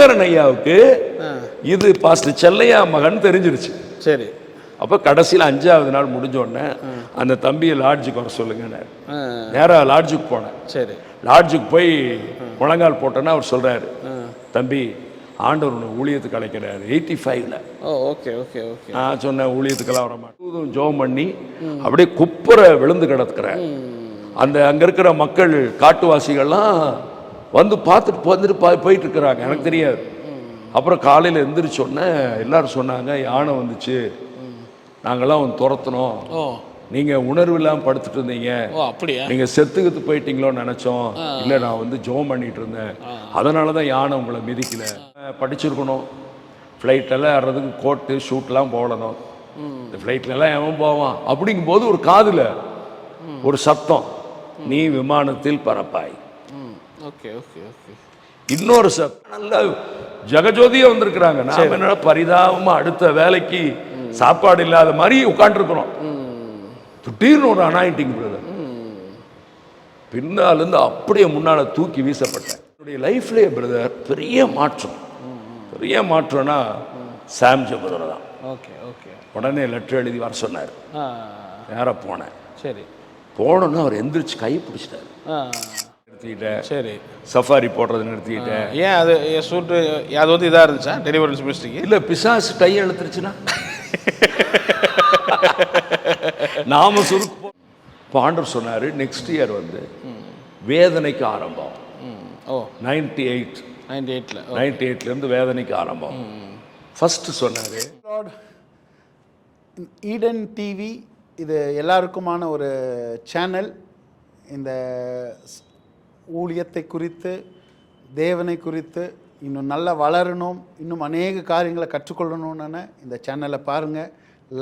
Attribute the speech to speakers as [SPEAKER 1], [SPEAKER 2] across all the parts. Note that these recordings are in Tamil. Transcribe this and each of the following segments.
[SPEAKER 1] ஸ்ரீதரன் ஐயாவுக்கு இது பாஸ்டர் செல்லையா மகன் தெரிஞ்சிருச்சு.
[SPEAKER 2] சரி.
[SPEAKER 1] அப்போ கடைசியில் 5ஆவது நாள் முடிஞ்சோடனே அந்த தம்பியை லாட்ஜுக்கு வர சொல்லுங்க. நேராக லாட்ஜுக்கு போனேன்.
[SPEAKER 2] சரி.
[SPEAKER 1] லாட்ஜுக்கு போய் முழங்கால் போட்டோன்னா அவர் சொல்கிறாரு, தம்பி ஆண்டவர் ஊழியத்துக்கு அழைக்கிறாரு 85ல்.
[SPEAKER 2] Okay okay okay.
[SPEAKER 1] நான் சொன்னேன் ஊழியத்துக்கெல்லாம் வர மாட்டேன். ஜோம் பண்ணி அப்படியே குப்புற விழுந்து கிடக்குறேன். அந்த அங்கே இருக்கிற மக்கள் காட்டுவாசிகள்லாம் வந்து பார்த்துட்டு வந்துட்டு போயிட்டு இருக்கிறாங்க. எனக்கு தெரியாது. அப்புறம் காலையில் எந்திரிச்சோடனே எல்லாரும் சொன்னாங்க, யானை வந்துச்சு, நாங்கள்லாம் வந்து துரத்துனோம், நீங்கள் உணர்வு இல்லாமல் படுத்துட்டு இருந்தீங்க, நீங்கள் செத்துக்கிட்டு போயிட்டீங்களோன்னு நினச்சோம். இல்லை, நான் வந்து ஜோம் பண்ணிட்டு இருந்தேன், அதனால தான் யானை உங்களை மிதிக்கல. படிச்சிருக்கணும், ஃப்ளைட்டெல்லாம் ஏறதுக்கு கோட்டு ஷூட்லாம் போடணும். இந்த ஃப்ளைட்லலாம் எவன் போவான்? அப்படிங்கும்போது ஒரு காதில் ஒரு சத்தம், நீ விமானத்தில் பறப்பாய்.
[SPEAKER 2] Okay okay okay. இன்னொரு
[SPEAKER 1] சத்தம், நல்லா ஜெகஜோதியாக வந்திருக்கிறாங்க. நான் என்ன பரிதாபமாக அடுத்த வேலைக்கு சாப்பாடு இல்லாத மாதிரி உட்காந்துருக்குறோம். திடீர்னு ஒரு அனாயிண்டிங் பிரதர், பின்னாலேருந்து அப்படியே முன்னால் தூக்கி வீசப்பட்டேன். என்னுடைய லைஃப்லேயே பிரதர் பெரிய மாற்றம். பெரிய மாற்றம்னா சாம் ஜெபதுரை தான்.
[SPEAKER 2] Okay okay.
[SPEAKER 1] உடனே லெட்டர் எழுதி வர சொன்னார். நேராக போனேன்.
[SPEAKER 2] சரி.
[SPEAKER 1] போனோன்னு அவர் எந்திரிச்சு கை பிடிச்சிட்டாரு. நிறுத்திக்கிட்டேன்.
[SPEAKER 2] சரி.
[SPEAKER 1] சஃபாரி போடுறது நிறுத்திக்கிட்டேன்.
[SPEAKER 2] ஏன் அது சூட்டு அது வந்து இதாக இருந்துச்சா டெலிவரி மிஸ்டேக்?
[SPEAKER 1] இல்லை, பிசாசு டை எழுத்துருச்சுன்னா நாம சுருக்கு. ஆண்டவர் சொன்னாரு நெக்ஸ்ட் இயர் வந்து வேதனைக்கு ஆரம்பம். 98லேருந்து வேதனைக்கு ஆரம்பம். ஃபர்ஸ்ட் சொன்னாரு
[SPEAKER 3] ஈடன் டிவி. இது எல்லாருக்குமான ஒரு சேனல். இந்த ஊழியத்தை குறித்து, தேவனை குறித்து இன்னும் நல்லா வளரணும், இன்னும் அநேக காரியங்களை கற்றுக்கொள்ளணும்னு இந்த சேனலை பாருங்கள்,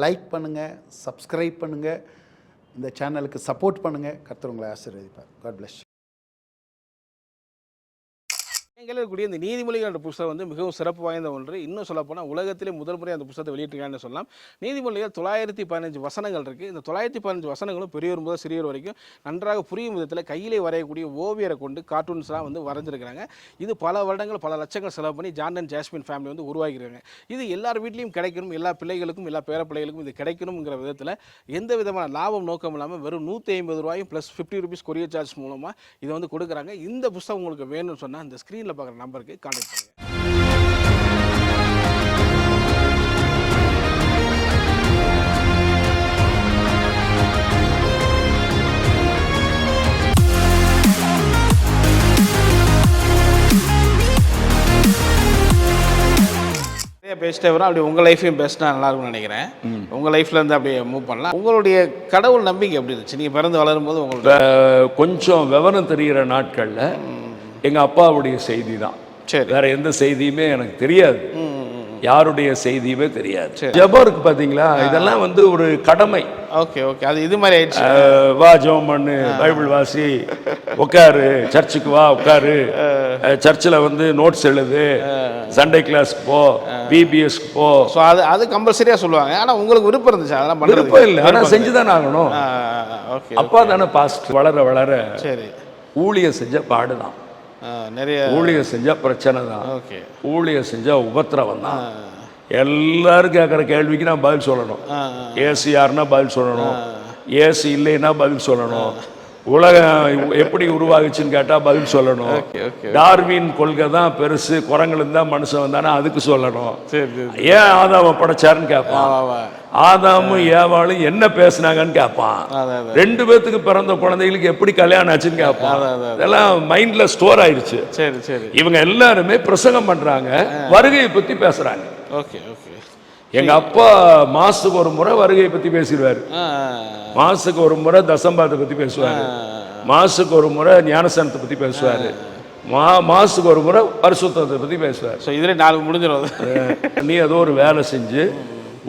[SPEAKER 3] லைக் பண்ணுங்கள், சப்ஸ்கிரைப் பண்ணுங்கள், இந்த சேனலுக்கு சப்போர்ட் பண்ணுங்கள். கர்த்தர் உங்களை ஆசீர்வதிப்பார். God bless.
[SPEAKER 2] கூடிய இந்த நீதிமொழிகள் என்ற புத்தகம் வந்து மிகவும் சிறப்பு வாய்ந்த ஒன்று. இன்னும் சொல்லப்போனால் உலகத்திலே முதல் முறை அந்த புத்தகத்தை வெளியிட்டிருக்காங்கன்னு சொல்லலாம். நீதிமொழிகள் 915 வசனங்கள் இருக்குது. இந்த 915 வசனங்களும் பெரியவர் முதல் சிறியவர் வரைக்கும் நன்றாக புரியும் விதத்தில் கையிலே வரையக்கூடிய ஓவியரை கொண்டு கார்ட்டூன்ஸ்லாம் வந்து வரைஞ்சிருக்கிறாங்க. இது பல வருடங்கள் பல லட்சங்கள் செலவு பண்ணி ஜான் அண்ட் ஜாஸ்மின் ஃபேமிலி வந்து உருவாக்கியிருக்காங்க. இது எல்லார் வீட்லேயும் கிடைக்கணும், எல்லா பிள்ளைகளுக்கும் எல்லா பேர பிள்ளைகளுக்கும் இது கிடைக்கணுங்கிற விதத்தில் எந்த விதமான லாபம் நோக்கம் இல்லாமல் வெறும் 150 ரூபாயும் ப்ளஸ் 50 rupees கொரியர் சார்ஜ் மூலமாக இதை வந்து கொடுக்குறாங்க. இந்த புத்தகம் உங்களுக்கு வேணும்னு சொன்னால் இந்த ஸ்க்ரீனில் பார்க்குற நம்பருக்கு கான்டாக்ட் பண்ணுங்க. பேசிட்டே வரும். அப்படி உங்கள் லைஃபையும் பெஸ்ட்டாக நல்லா இருக்கும்னு நினைக்கிறேன். உங்கள் லைஃப்பில் இருந்து அப்படியே மூவ் பண்ணலாம். உங்களுடைய கடவுள் நம்பிக்கை எப்படி இருந்துச்சு நீங்கள் பிறந்து வளரும்போது? உங்களுக்கு
[SPEAKER 1] கொஞ்சம் விவரம் தெரிகிற நாட்களில் எங்கள் அப்பாவுடைய செய்தி தான். சரி. வேற எந்த செய்தியுமே எனக்கு தெரியாது, யாருடைய செய்தியுமே தெரியாது. ஜெபம் இருக்கு பார்த்தீங்களா, இதெல்லாம் வந்து ஒரு கடமை.
[SPEAKER 2] Okay okay. அது இது மாதிரி ஆயிடுச்சு.
[SPEAKER 1] வா ஜெபம் பண்ணு, பைபிள் வாசி, உட்காரு, சர்ச்சுக்கு வா உட்காரு, சர்ச்சில் வந்து நோட்ஸ் எழுது, சண்டே கிளாஸ்க்கு போ, பிபிஎஸ்க்கு போ.
[SPEAKER 2] ஸோ அது கம்பல்சரியாக சொல்லுவாங்க. ஆனால் உங்களுக்கு விருப்பம் இருந்துச்சு அதெல்லாம் பண்ணுறது?
[SPEAKER 1] விருப்பம் இல்லை, ஆனால் செஞ்சு தானே ஆகணும்.
[SPEAKER 2] ஓகே.
[SPEAKER 1] அப்பா தானே பாஸ்ட். வளர வளர
[SPEAKER 2] சரி
[SPEAKER 1] ஊழியம் செஞ்ச பாடுதான்,
[SPEAKER 2] நிறைய
[SPEAKER 1] ஊழியம் செஞ்சா பிரச்சனை தான்,
[SPEAKER 2] ஓகே,
[SPEAKER 1] ஊழியம் செஞ்சா உபத்திரவம் தான். எல்லாரும் கேட்குற கேள்விக்கு நான் பதில் சொல்லணும். ஏசு யாருன்னா பதில் சொல்லணும், ஏசு இல்லைன்னா பதில் சொல்லணும், உலகம் எப்படி உருவாகுச்சுன்னு கேட்டால் பதில் சொல்லணும், டார்வின் கொள்கை தான் பெருசு, குரங்குலேருந்து தான் மனுஷன் வந்தானே அதுக்கு சொல்லணும், ஏன் ஆதாம படைச்சாருன்னு கேட்பான், ஆதாமும் ஏவாளும் என்ன பேசுனாங்கன்னு கேட்பான், 2 பேத்துக்கு பிறந்த குழந்தைகளுக்கு எப்படி கல்யாணம் ஆச்சுன்னு கேட்பான். இதெல்லாம் மைண்ட்ல ஸ்டோர் ஆயிடுச்சு.
[SPEAKER 2] சரி சரி.
[SPEAKER 1] இவங்க எல்லாருமே பிரசங்கம் பண்றாங்க, வருகையை பத்தி பேசுறாங்க.
[SPEAKER 2] Okay okay.
[SPEAKER 1] எங்க அப்பா மாசத்துக்கு ஒரு முறை வருகையை பத்தி பேசிடுவாரு, மாசத்துக்கு ஒரு முறை தசம்பாத்தை பத்தி பேசுவாரு, மாசத்துக்கு ஒரு முறை ஞானஸ்தானத்தை பத்தி பேசுவாரு, மாசத்துக்கு ஒரு முறை பரிசுத்தத்தை பத்தி பேசுவார்.
[SPEAKER 2] இதுல 4 முடிஞ்சிடும்.
[SPEAKER 1] நீ ஏதோ ஒரு வேலை செஞ்சு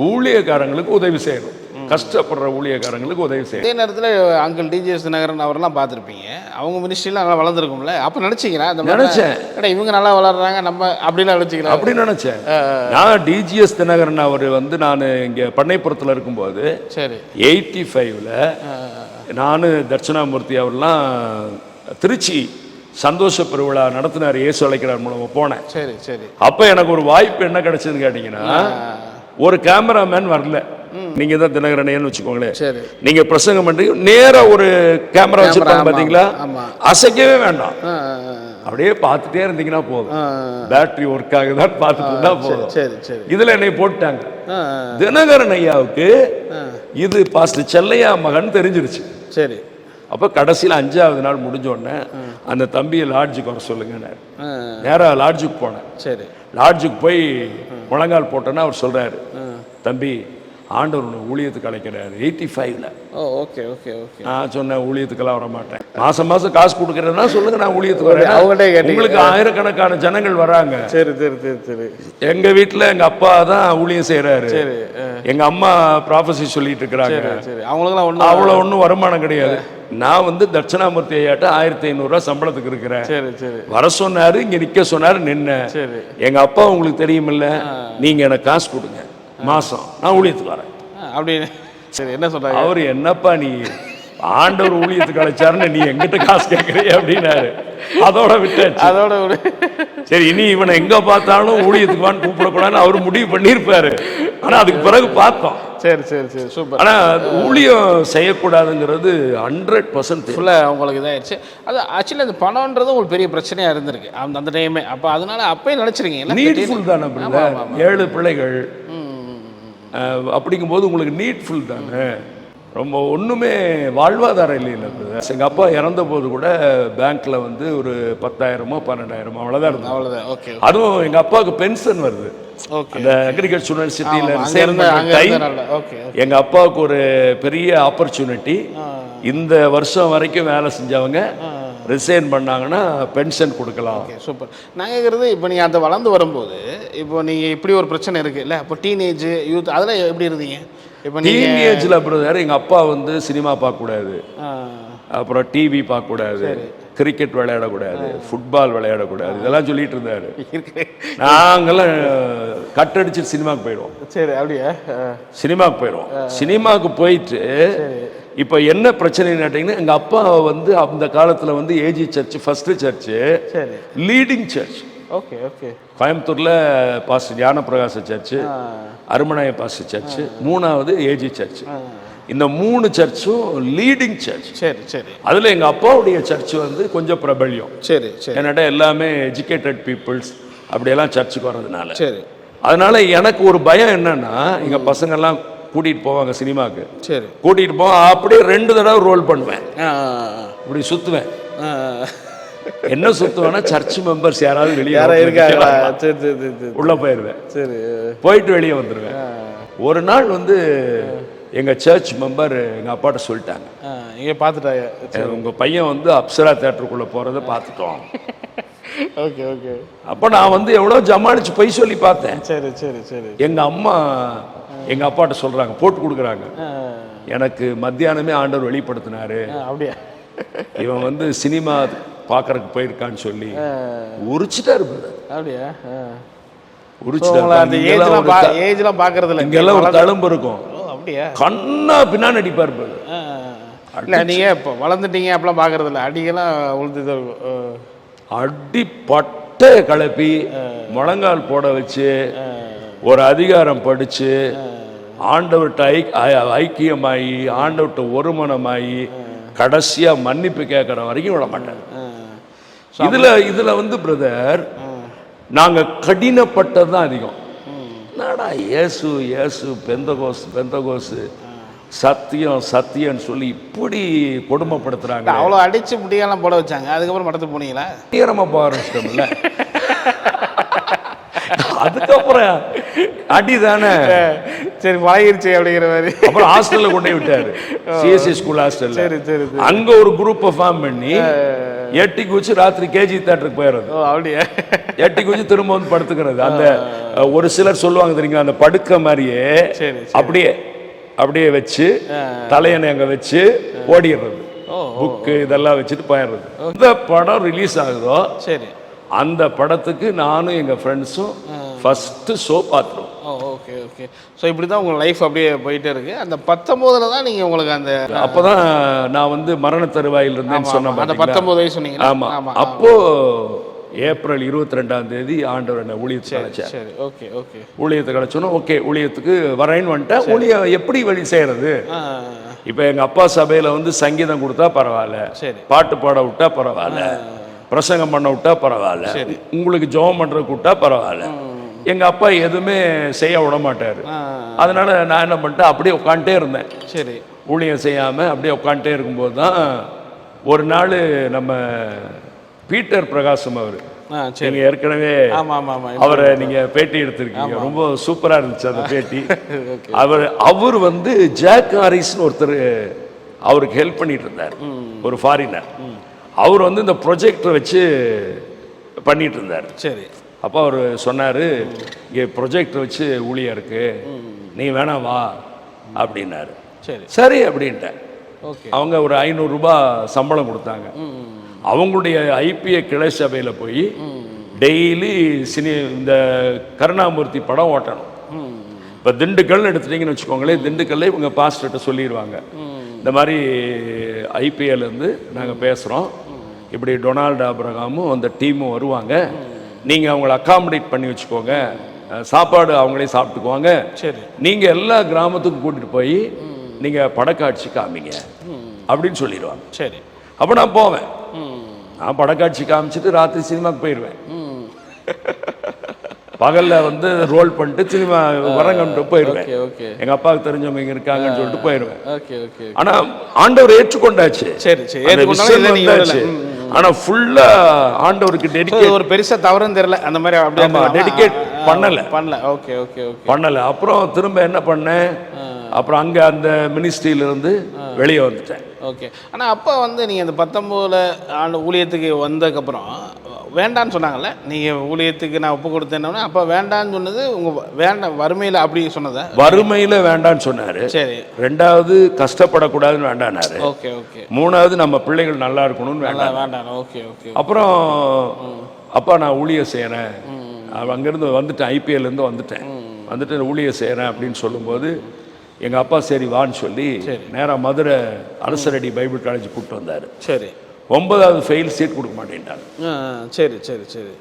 [SPEAKER 1] ஊழியக்காரங்களுக்கு உதவி செய்யணும், கஷ்டப்படுற ஊழியக்காரங்களுக்கு உதவி செய்யணும்.
[SPEAKER 2] அதே நேரத்தில் அங்கிள் டிஜிஎஸ் தினகரன் அவரெல்லாம் பார்த்துருப்பீங்க, அவங்க மினிஸ்ட்ரிலாம் நல்லா வளர்ந்துருக்கும்ல. அப்போ நினச்சிக்கிறேன்,
[SPEAKER 1] நினச்சேன்
[SPEAKER 2] இவங்க நல்லா வளர்றாங்க நம்ம அப்படிலாம் நினச்சிக்கிறேன்.
[SPEAKER 1] அப்படி நினச்சேன் நான். டிஜிஎஸ் தினகரன் அவர் வந்து நான் இங்கே பண்ணைப்புறத்தில் இருக்கும்போது, சரி, 85ல் நான் தட்சிணாமூர்த்தி அவர்லாம் திருச்சி சந்தோஷ பெருவிழா நடத்தினார், இயேசு அழைக்கிறார் மூலமா போனேன்.
[SPEAKER 2] சரி சரி.
[SPEAKER 1] அப்ப எனக்கு ஒரு வாய்ப்பு என்ன கிடைச்சதுன்னு கேட்டீங்கன்னா, ஒரு கேமராமேன் வரல. நீங்க தான் தினகரனையன்னு வச்சுக்கோங்களேன்.
[SPEAKER 2] சரி.
[SPEAKER 1] நீங்க பிரசங்கம் பண்றீங்க, நேரா ஒரு கேமரா வச்சிருப்பாங்க பாத்தீங்களா, அசைக்கவே வேண்டாம், அப்படியே பார்த்துட்டே இருந்தீங்கன்னா போதும். பேட்டரி ஒர்க் ஆகுதான் பார்த்துட்டு இருந்தா போதும்.
[SPEAKER 2] சரி சரி.
[SPEAKER 1] இதுல என்னை போட்டாங்க. தினகரன் ஐயாவுக்கு இது பாஸ்டர் செல்லையா மகன் தெரிஞ்சிருச்சு.
[SPEAKER 2] சரி.
[SPEAKER 1] அப்ப கடைசியில் 5வது நாள் முடிஞ்ச உடனே அந்த தம்பியை லாட்ஜுக்கு வர சொல்லுங்க. நேரா லாட்ஜுக்கு போனேன்.
[SPEAKER 2] சரி.
[SPEAKER 1] லாட்ஜுக்கு போய் முழங்கால் போட்டேன்னா அவர் சொல்றாரு, தம்பி ஆண்டவர் ஊழியத்துக்கு அழைக்கிறாரு 85ல.
[SPEAKER 2] Okay okay okay.
[SPEAKER 1] நான் சொன்னேன், ஊழியத்துக்கெல்லாம் வர மாட்டேன், மாசம் மாசம் காசு கொடுக்குறேன்னா சொல்லுங்க, நான் ஊழியத்துக்கு வரேன். உங்களுக்கு ஆயிரக்கணக்கான ஜனங்கள் வராங்க.
[SPEAKER 2] சரி சரி சரி சரி.
[SPEAKER 1] எங்க வீட்டுல எங்க அப்பா தான் ஊழியம் செய்யறாரு, எங்க அம்மா ப்ராஃபஸி சொல்லிட்டு இருக்கிறாங்க, அவங்களுக்கு அவ்வளவு ஒன்றும் வருமானம் கிடையாது. நான் வந்து தட்சிணாமூர்த்தி ஐயாட்ட 1500 ரூபாய் சம்பளத்துக்கு இருக்கிறேன். வர சொன்னாரு, இங்க நிக்க சொன்னாரு, நின்ன. எங்க அப்பா உங்களுக்கு தெரியுமில்ல, நீங்க எனக்கு காசு கொடுங்க மாசம், நான் ஊழியத்துக்கு வரேன்
[SPEAKER 2] அப்படின்னு. சரி, என்ன சொல்றாங்க
[SPEAKER 1] அவரு, என்னப்பா நீ ஆண்டவர் ஊழியத்துக்கு அழைச்சாருன்னு நீ எங்கிட்ட காசு கேட்கறிய அப்படின்னாரு. அதோட விட்டாச்சு. அதோட சரி, இனி இவனை எங்க பார்த்தாலும் ஊழியத்துக்கு வான்னு கூப்பிடக்கூடாதுன்னு அவரு முடிவு பண்ணியிருப்பாரு. ஆனா அதுக்கு பிறகு பார்த்தோம்.
[SPEAKER 2] சரி சரி சரி, சூப்பர்.
[SPEAKER 1] ஆனா ஊழியம் செய்யக்கூடாதுங்கிறது 100%
[SPEAKER 2] ஃபுல்லாக உங்களுக்கு இதாகிடுச்சு. அது ஆக்சுவலி அந்த பணம்ன்றது உங்களுக்கு பெரிய பிரச்சனையாக இருந்திருக்கு அந்த டைமே. அப்போ அதனால அப்பயே நினச்சிருக்கீங்க
[SPEAKER 1] நீட்ஃபுல் தானே, 7 பிள்ளைகள் அப்படிங்கும்போது உங்களுக்கு நீட்ஃபுல் தானே, ரொம்ப ஒன்றுமே வாழ்வாதாரம் இல்லைல்ல. எங்கள் அப்பா இறந்த போது கூட பேங்க்ல வந்து ஒரு 10,000மோ 12,000மோ அவ்வளோதான் இருந்தது.
[SPEAKER 2] அவ்வளோதான். ஓகே.
[SPEAKER 1] அதுவும் எங்கள் அப்பாவுக்கு பென்ஷன் வருது. அந்த அக்ரிகல்ச்சர் யூனிவர்சிட்டியில் சேர்ந்த டைம் எங்கள் அப்பாவுக்கு ஒரு பெரிய ஆப்பர்ச்சுனிட்டி. இந்த வருஷம் வரைக்கும் வேலை செஞ்சவங்க ரிசைன் பண்ணாங்கன்னா பென்ஷன் கொடுக்கலாம்.
[SPEAKER 2] சூப்பர். நான் கேட்குறது, இப்போ நீங்கள் அந்த வளர்ந்து வரும்போது, இப்போ நீங்கள் இப்படி ஒரு பிரச்சனை இருக்குது இல்லை, இப்போ டீனேஜ் யூத் அதெல்லாம் எப்படி இருந்தீங்க? இப்போ
[SPEAKER 1] டீனேஜில் பிரதர், எங்கள் அப்பா வந்து சினிமா பார்க்கக்கூடாது, அப்புறம் டிவி பார்க்கக்கூடாது, கிரிக்கெட் விளையாடக்கூடாது, ஃபுட்பால் விளையாடக்கூடாது, இதெல்லாம் சொல்லிட்டு இருந்தாரு. நாங்கெல்லாம் கட்டடிச்சு சினிமாவுக்கு போயிடுவோம்.
[SPEAKER 2] சரி, அப்படியா?
[SPEAKER 1] சினிமாவுக்கு போயிடுவோம். சினிமாவுக்கு போயிட்டு இப்போ என்ன பிரச்சனைன்னு கேட்டிங்கன்னா, எங்கள் அப்பா வந்து அந்த காலத்தில் வந்து AG church first church, leading church.
[SPEAKER 2] Okay okay.
[SPEAKER 1] கோயம்புத்தூரில் pastor Gnanaprakasa church, Arumanaya pastor church, 3வது ஏஜி சர்ச். இந்த 3 சர்ச்சும் லீடிங் சர்ச்.
[SPEAKER 2] சரி சரி.
[SPEAKER 1] அதில் எங்கள் அப்பாவுடைய சர்ச் வந்து கொஞ்சம் பிரபல்யம்.
[SPEAKER 2] சரி சரி.
[SPEAKER 1] என்னடா எல்லாமே எஜுகேட்டட் பீப்புள்ஸ் அப்படியெல்லாம் சர்ச்சுக்கு வர்றதுனால.
[SPEAKER 2] சரி.
[SPEAKER 1] அதனால எனக்கு ஒரு பயம் என்னன்னா, எங்கள் பசங்கள்லாம் கூட்டிகிட்டு போவாங்க சினிமாவுக்கு.
[SPEAKER 2] சரி.
[SPEAKER 1] கூட்டிகிட்டு போவான், அப்படியே 2 தடவை ரோல் பண்ணுவேன், இப்படி சுற்றுவேன். என்ன சுத்துவேன்னா, சர்ச் மெம்பர்ஸ் யாராவது வெளியே உள்ள போயிடுவேன். சரி. போயிட்டு வெளியே வந்துடுவேன். ஒரு நாள் வந்து எங்க சர்ச் மெம்பர் எங்க அப்பாட்ட சொல்லிட்டாங்க,
[SPEAKER 2] இங்க பாத்துட்டாங்க,
[SPEAKER 1] உங்க பையன் வந்து அப்சரா தியேட்டருக்குள்ள போறதை பார்த்துட்டோம்.
[SPEAKER 2] Okay okay.
[SPEAKER 1] அப்ப நான் வந்து எவ்வளவு ஜமாளிச்சு பொய் சொல்லி பார்த்தேன்.
[SPEAKER 2] சரி சரி சரி.
[SPEAKER 1] எங்க அம்மா எங்க அப்பாட்ட சொல்றாங்க, போட்டு கொடுக்குறாங்க, எனக்கு மத்தியானமே ஆண்டவர் வெளிப்படுத்தினாரு,
[SPEAKER 2] அப்படியா,
[SPEAKER 1] இவன் வந்து சினிமா பாக்குறதுக்கு போயிருக்கான்னு சொல்லி உரிச்சிட்டாரு.
[SPEAKER 2] அப்படியா?
[SPEAKER 1] இங்கெல்லாம் ஒரு தழும்பு இருக்கும், கண்ணா பின்னாடி அடிப்பாரு.
[SPEAKER 2] இல்ல நீங்க இப்ப வளர்ந்துட்டீங்க, அப்பெல்லாம் பாக்குறது இல்ல, அடியெல்லாம் உழுதுதான் இருக்கும்.
[SPEAKER 1] அடி பட்ட கலப்பி முழங்கால் போட வச்சு ஒரு அதிகாரம் படிச்சு ஆண்டவர்கிட்ட ஐக்கியமாயி ஆண்டவர்கிட்ட ஒருமனமாயி கடைசியா மன்னிப்பு கேட்கற வரைக்கும் விட மாட்டேன். இதுல வந்து பிரதர், நாங்க கடினப்பட்டதுதான் அதிகம். என்னடா இயேசு இயேசு பெந்தகோசு சத்தியம் சத்தியம்னு சொல்லி இப்படி கொடுமைப்படுத்துறாங்க.
[SPEAKER 2] அவ்வளோ அடிச்சு முடியெல்லாம் போட வச்சாங்க, அதுக்கப்புறம் மடத்து போனீங்களா?
[SPEAKER 1] தீரமா போக ஆரம்பிச்சிட்டோம்ல, அதுக்கப்புறம் அடிதானே.
[SPEAKER 2] சரி, பழகிருச்சு அப்படிங்கிற மாதிரி.
[SPEAKER 1] அப்புறம் ஹாஸ்டல்ல கொண்டு போய் விட்டாரு, சிஎஸ்சி ஸ்கூல் ஹாஸ்டல்.
[SPEAKER 2] சரி சரி.
[SPEAKER 1] அங்க ஒரு குரூப்பை ஃபார்ம் பண்ணி எட்டி குச்சி ராத்திரி கேஜி தியேட்டருக்கு போயிடுறது.
[SPEAKER 2] அப்படியே
[SPEAKER 1] எட்டி குச்சி திரும்ப வந்து படுத்துக்கிறது. அந்த ஒரு சிலர் சொல்லுவாங்க தெரியுங்களா, அந்த படுக்க மாதிரியே அப்படியே அப்படியே வச்சு தலையணை அங்க வச்சு ஓடிடுறது, புக்கு இதெல்லாம் வச்சுட்டு போயிடுறது. இந்த படம் ரிலீஸ் ஆகுதோ சரி, அந்த படத்துக்கு நானும் எங்க ஃப்ரெண்ட்ஸும் ஃபர்ஸ்ட் ஷோ பார்த்துருவோம்.
[SPEAKER 2] ஓ ஓகே ஓகே. ஸோ இப்படி தான் உங்கள் லைஃப் அப்படியே போயிட்டே இருக்கு. அந்த 19ல் தான் நீங்கள் உங்களுக்கு அந்த
[SPEAKER 1] அப்போதான் நான் வந்து மரண தருவாயில் இருந்தேன்னு சொன்னேன்.
[SPEAKER 2] அந்த 19 வயசு சொன்னீங்க.
[SPEAKER 1] ஆமாம். அப்போ ஏப்ரல் 22ஆம் தேதி ஆண்டவர் என்ன ஊழியத்துக்கு அழைச்சார்.
[SPEAKER 2] சரி ஓகே ஓகே.
[SPEAKER 1] ஊழியத்துக்கு அழைச்சோன்னா ஓகே ஊழியத்துக்கு வரேன்னு வந்துட்டேன். ஊழியம் எப்படி வழி செய்கிறது? இப்போ எங்கள் அப்பா சபையில் வந்து சங்கீதம் கொடுத்தா பரவாயில்ல,
[SPEAKER 2] சரி,
[SPEAKER 1] பாட்டு பாட விட்டா பரவாயில்ல, பிரசங்கம் பண்ண விட்டா பரவாயில்ல, உங்களுக்கு ஜெபம் பண்ணுறது விட்டா பரவாயில்ல. எங்கள் அப்பா எதுவுமே செய்ய விட மாட்டார். அதனால நான் என்ன பண்ணிட்டேன், அப்படியே உட்காந்துட்டே இருந்தேன். சரி, ஊழியம் செய்யாமல் அப்படியே உட்காந்துட்டே இருக்கும்போது தான் ஒரு நாள் நம்ம பீட்டர் பிரகாசம் அவர், நீங்க ஏற்கனவே அவரை நீங்க பேட்டி எடுத்திருக்கீங்க, ரொம்ப சூப்பரா இருந்துச்சு அந்த பேட்டி. அவர் வந்து ஜாக் ஹாரிஸ்னு ஒருத்தர் அவருக்கு ஹெல்ப் பண்ணிட்டு இருந்தார், ஒரு ஃபாரினர். அவர் வந்து இந்த ப்ரொஜெக்டரை வச்சு பண்ணிட்டு இருந்தார். சரி, அப்போ அவர் சொன்னார், இங்கே ப்ரொஜெக்டர் வச்சு ஊழியம் இருக்கு, நீ வேணா வா அப்படின்னாரு. சரி சரி அப்படின்ட்டேன். அவங்க ஒரு 500 ரூபாய் சம்பளம் கொடுத்தாங்க. அவங்களுடைய ஐபிஏ கிளை சபையில் போய் டெய்லி இந்த கருணாமூர்த்தி படம் ஓட்டணும். இப்போ திண்டுக்கல்னு எடுத்துட்டீங்கன்னு வச்சுக்கோங்களேன், திண்டுக்கல்ல இவங்க பாஸ்டர்கிட்ட சொல்லிடுவாங்க, இந்த மாதிரி ஐபிஏலேருந்து நாங்கள் பேசுகிறோம், இப்படி டொனால்டு ஆபிரகாமும் அந்த டீமும் வருவாங்க, நீங்கள் அவங்கள அக்காமடேட் பண்ணி வச்சுக்கோங்க, சாப்பாடு அவங்களே சாப்பிட்டுக்குவாங்க, சரி, நீங்கள் எல்லா கிராமத்துக்கும் கூட்டிகிட்டு போய் நீங்கள் படக்காட்சி காமிங்க அப்படின்னு சொல்லிடுவாங்க. சரி, அப்போ நான் போவேன். நான் படக்காட்சி காமிச்சிட்டு ராத்திரி சினிமாவுக்கு போயிடுவேன். பகல்ல வந்து ரோல் பண்ணிட்டு சினிமா வரங்கம்ட்டு போயிடுவேன். எங்க அப்பாவுக்கு தெரிஞ்சவங்க இங்க இருக்காங்கன்னு சொல்லிட்டு போயிடுவேன். ஆனா ஆண்டவர் ஏற்றுக்கொண்டாச்சு. சரி சரி, ஆனா ஃபுல்லா ஆண்டவருக்கு டெடிகேட், ஒரு பெருசா தவறுன்னு தெரியல, அந்த மாதிரி அப்படியே டெடிகேட் பண்ணல. ஓகே ஓகே பண்ணல. அப்புறம் திரும்ப என்ன பண்ணேன், அப்புறம் அங்க அந்த மினிஸ்ட்ரியில இருந்து வெளியே வந்துட்டேன். ஓகே. ஆனால் அப்போ வந்து நீங்கள் அந்த 19 ஆண்டு ஊழியத்துக்கு வந்ததுக்கப்புறம் வேண்டான்னு சொன்னாங்கல்ல, நீங்கள் ஊழியத்துக்கு நான் ஒப்பு கொடுத்தேன்னா அப்போ வேண்டான்னு சொன்னது உங்கள் வேண்டாம் வறுமையில் அப்படி சொன்னதா? வறுமையில் வேண்டான்னு சொன்னார். சரி. 2வது கஷ்டப்படக்கூடாதுன்னு வேண்டானாரு. Okay okay. 3வது நம்ம பிள்ளைகள் நல்லா இருக்கணும்னு வேண்டாம். Okay okay. அப்புறம் அப்பா நான் ஊழியம் செய்கிறேன், அங்கேருந்து வந்துட்டேன், ஐபிஎல்லேருந்து வந்துட்டு ஊழியம் செய்கிறேன் அப்படின்னு சொல்லும்போது எங்கள் அப்பா சரி வான்னு சொல்லி நேராக மதுரை அரசரடி பைபிள் காலேஜ் கூப்பிட்டு வந்தார். சரி. 9வது ஃபெயில் சீட் கொடுக்க மாட்டேன்ட்டாங்க. சரி சரி சரி.